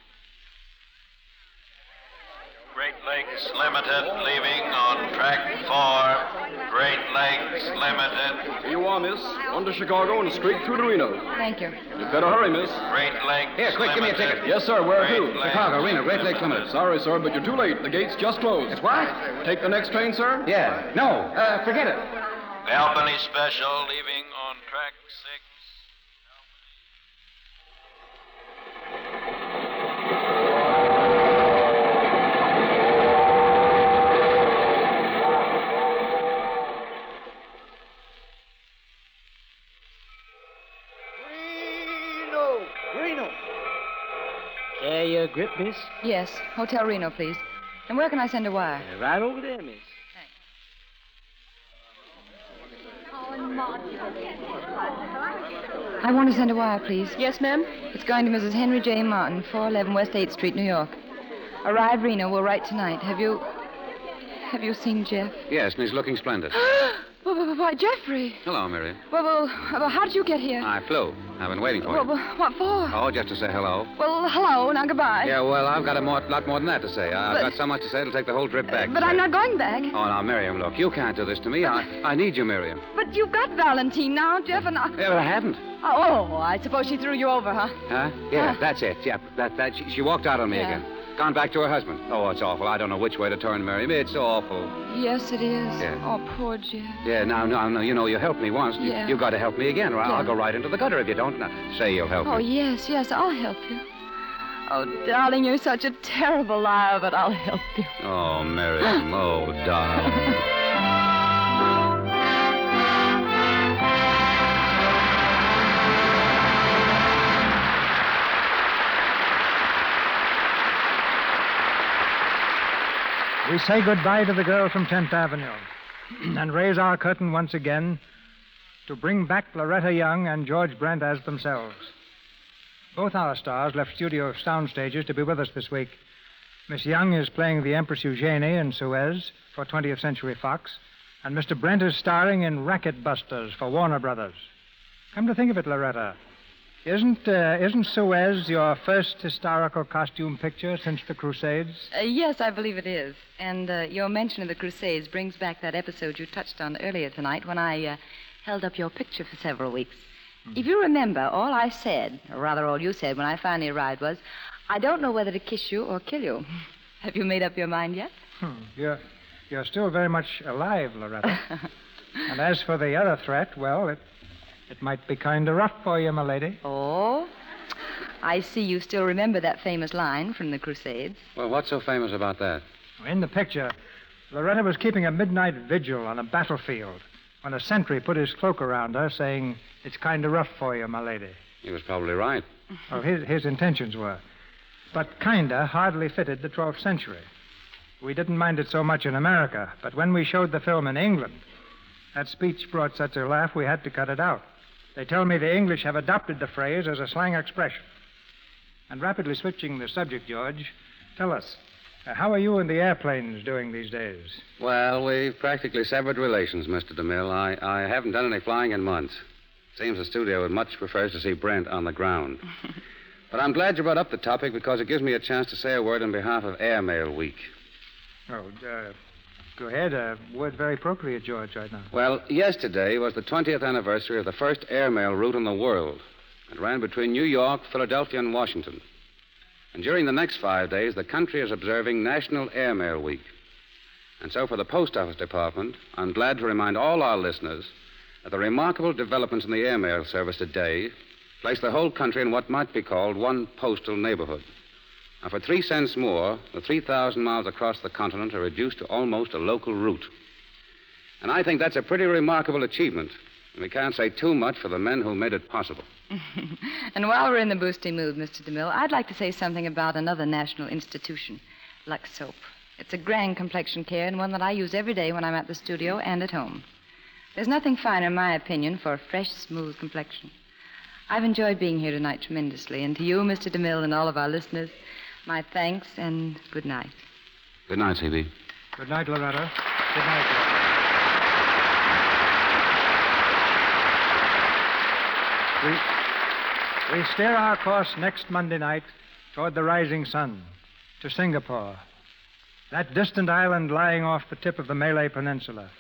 Great Lakes Limited, leaving on track 4. Great Lakes Limited. Here you are, miss. On to Chicago and straight through to Reno. Thank you. You'd better hurry, miss. Great Lakes Here, quick, give me a ticket. Yes, sir. Where to? Chicago, Reno, Great Lakes Limited. Sorry, sir, but you're too late. The gate's just closed. It's what? Take the next train, sir? Yeah. No, forget it. Albany Special, leaving on track 6. Reno. There your grip, miss? Yes. Hotel Reno, please. And where can I send a wire? Right over there, miss. I want to send a wire, please. Yes, ma'am? It's going to Mrs. Henry J. Martin, 411 West 8th Street, New York. Arrive Reno. We'll write tonight. Have you seen Jeff? Yes, and he's looking splendid. Why, Jeffrey. Hello, Miriam. Well, how did you get here? I flew. I've been waiting for you. Well, what for? Oh, just to say hello. Well, hello. Now, goodbye. Yeah, well, I've got a lot more than that to say. I've got so much to say it'll take the whole trip back. But I'm not going back. Oh, now, Miriam, look, you can't do this to me. I need you, Miriam. But you've got Valentine now, Jeff, and I... Yeah, but I haven't. Oh, I suppose she threw you over, huh? Huh? Yeah, that's it. Yeah, she walked out on me again. Gone back to her husband. Oh, it's awful. I don't know which way to turn, Miriam. It's awful. Yes, it is. Yeah. Oh, poor Jeff. Yeah, now, you helped me once. Yeah. You've got to help me again, or I'll go right into the gutter if you don't. Now, say you'll help Oh, me. yes, I'll help you. Oh, darling, you're such a terrible liar, but I'll help you. Oh, Miriam. Oh, darling. We say goodbye to the girl from 10th Avenue and raise our curtain once again to bring back Loretta Young and George Brent as themselves. Both our stars left studio sound stages to be with us this week. Miss Young is playing the Empress Eugenie in Suez for 20th Century Fox, and Mr. Brent is starring in Racket Busters for Warner Brothers. Come to think of it, Loretta, isn't Suez your first historical costume picture since the Crusades? Yes, I believe it is. And your mention of the Crusades brings back that episode you touched on earlier tonight when I held up your picture for several weeks. If you remember, all I said, or rather all you said when I finally arrived was, I don't know whether to kiss you or kill you. Have you made up your mind yet? You're still very much alive, Loretta. And as for the other threat, well, it might be kind of rough for you, my lady. Oh, I see you still remember that famous line from the Crusades. Well, what's so famous about that? In the picture, Loretta was keeping a midnight vigil on a battlefield when a sentry put his cloak around her, saying, "It's kind of rough for you, my lady." He was probably right. Well, his intentions were. But kinda hardly fitted the 12th century. We didn't mind it so much in America, but when we showed the film in England, that speech brought such a laugh we had to cut it out. They tell me the English have adopted the phrase as a slang expression. And rapidly switching the subject, George, tell us, how are you and the airplanes doing these days? Well, we've practically severed relations, Mr. DeMille. I haven't done any flying in months. Seems the studio would much prefers to see Brent on the ground. But I'm glad you brought up the topic because it gives me a chance to say a word on behalf of Airmail Week. Oh, go ahead. A word very appropriate, George, right now. Well, yesterday was the 20th anniversary of the first airmail route in the world. It ran between New York, Philadelphia, and Washington. And during the next 5 days, the country is observing National Airmail Week. And so for the Post Office Department, I'm glad to remind all our listeners that the remarkable developments in the airmail service today place the whole country in what might be called one postal neighborhood. Now, for 3 cents more, the 3,000 miles across the continent are reduced to almost a local route. And I think that's a pretty remarkable achievement. And we can't say too much for the men who made it possible. And while we're in the boosty mood, Mr. DeMille, I'd like to say something about another national institution, Lux Soap. It's a grand complexion care and one that I use every day when I'm at the studio and at home. There's nothing finer, in my opinion, for a fresh, smooth complexion. I've enjoyed being here tonight tremendously. And to you, Mr. DeMille, and all of our listeners, my thanks and good night. Good night, C.B. Good night, Loretta. Good night, George. We steer our course next Monday night toward the rising sun, to Singapore, that distant island lying off the tip of the Malay Peninsula.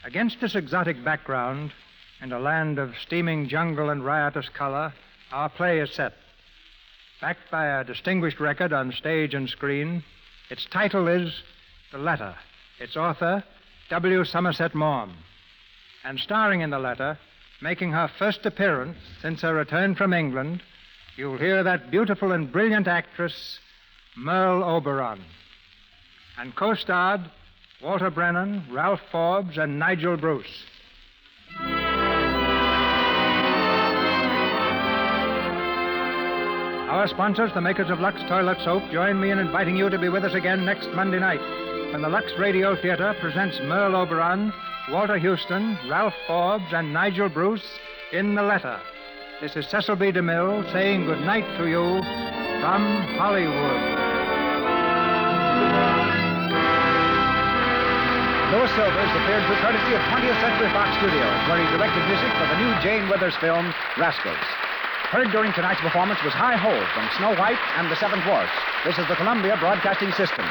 Against this exotic background, in a land of steaming jungle and riotous color, our play is set. Backed by a distinguished record on stage and screen, its title is The Letter. Its author, W. Somerset Maugham. And starring in The Letter, making her first appearance since her return from England, you'll hear that beautiful and brilliant actress, Merle Oberon. And co-starred Walter Brennan, Ralph Forbes, and Nigel Bruce. Our sponsors, the makers of Lux Toilet Soap, join me in inviting you to be with us again next Monday night when the Lux Radio Theater presents Merle Oberon, Walter Houston, Ralph Forbes, and Nigel Bruce in The Letter. This is Cecil B. DeMille saying good night to you from Hollywood. Louis Silvers appeared through courtesy of 20th Century Fox Studios, where he directed music for the new Jane Withers film, Rascals. Heard during tonight's performance was High Ho from Snow White and the Seven Dwarfs. This is the Columbia Broadcasting System.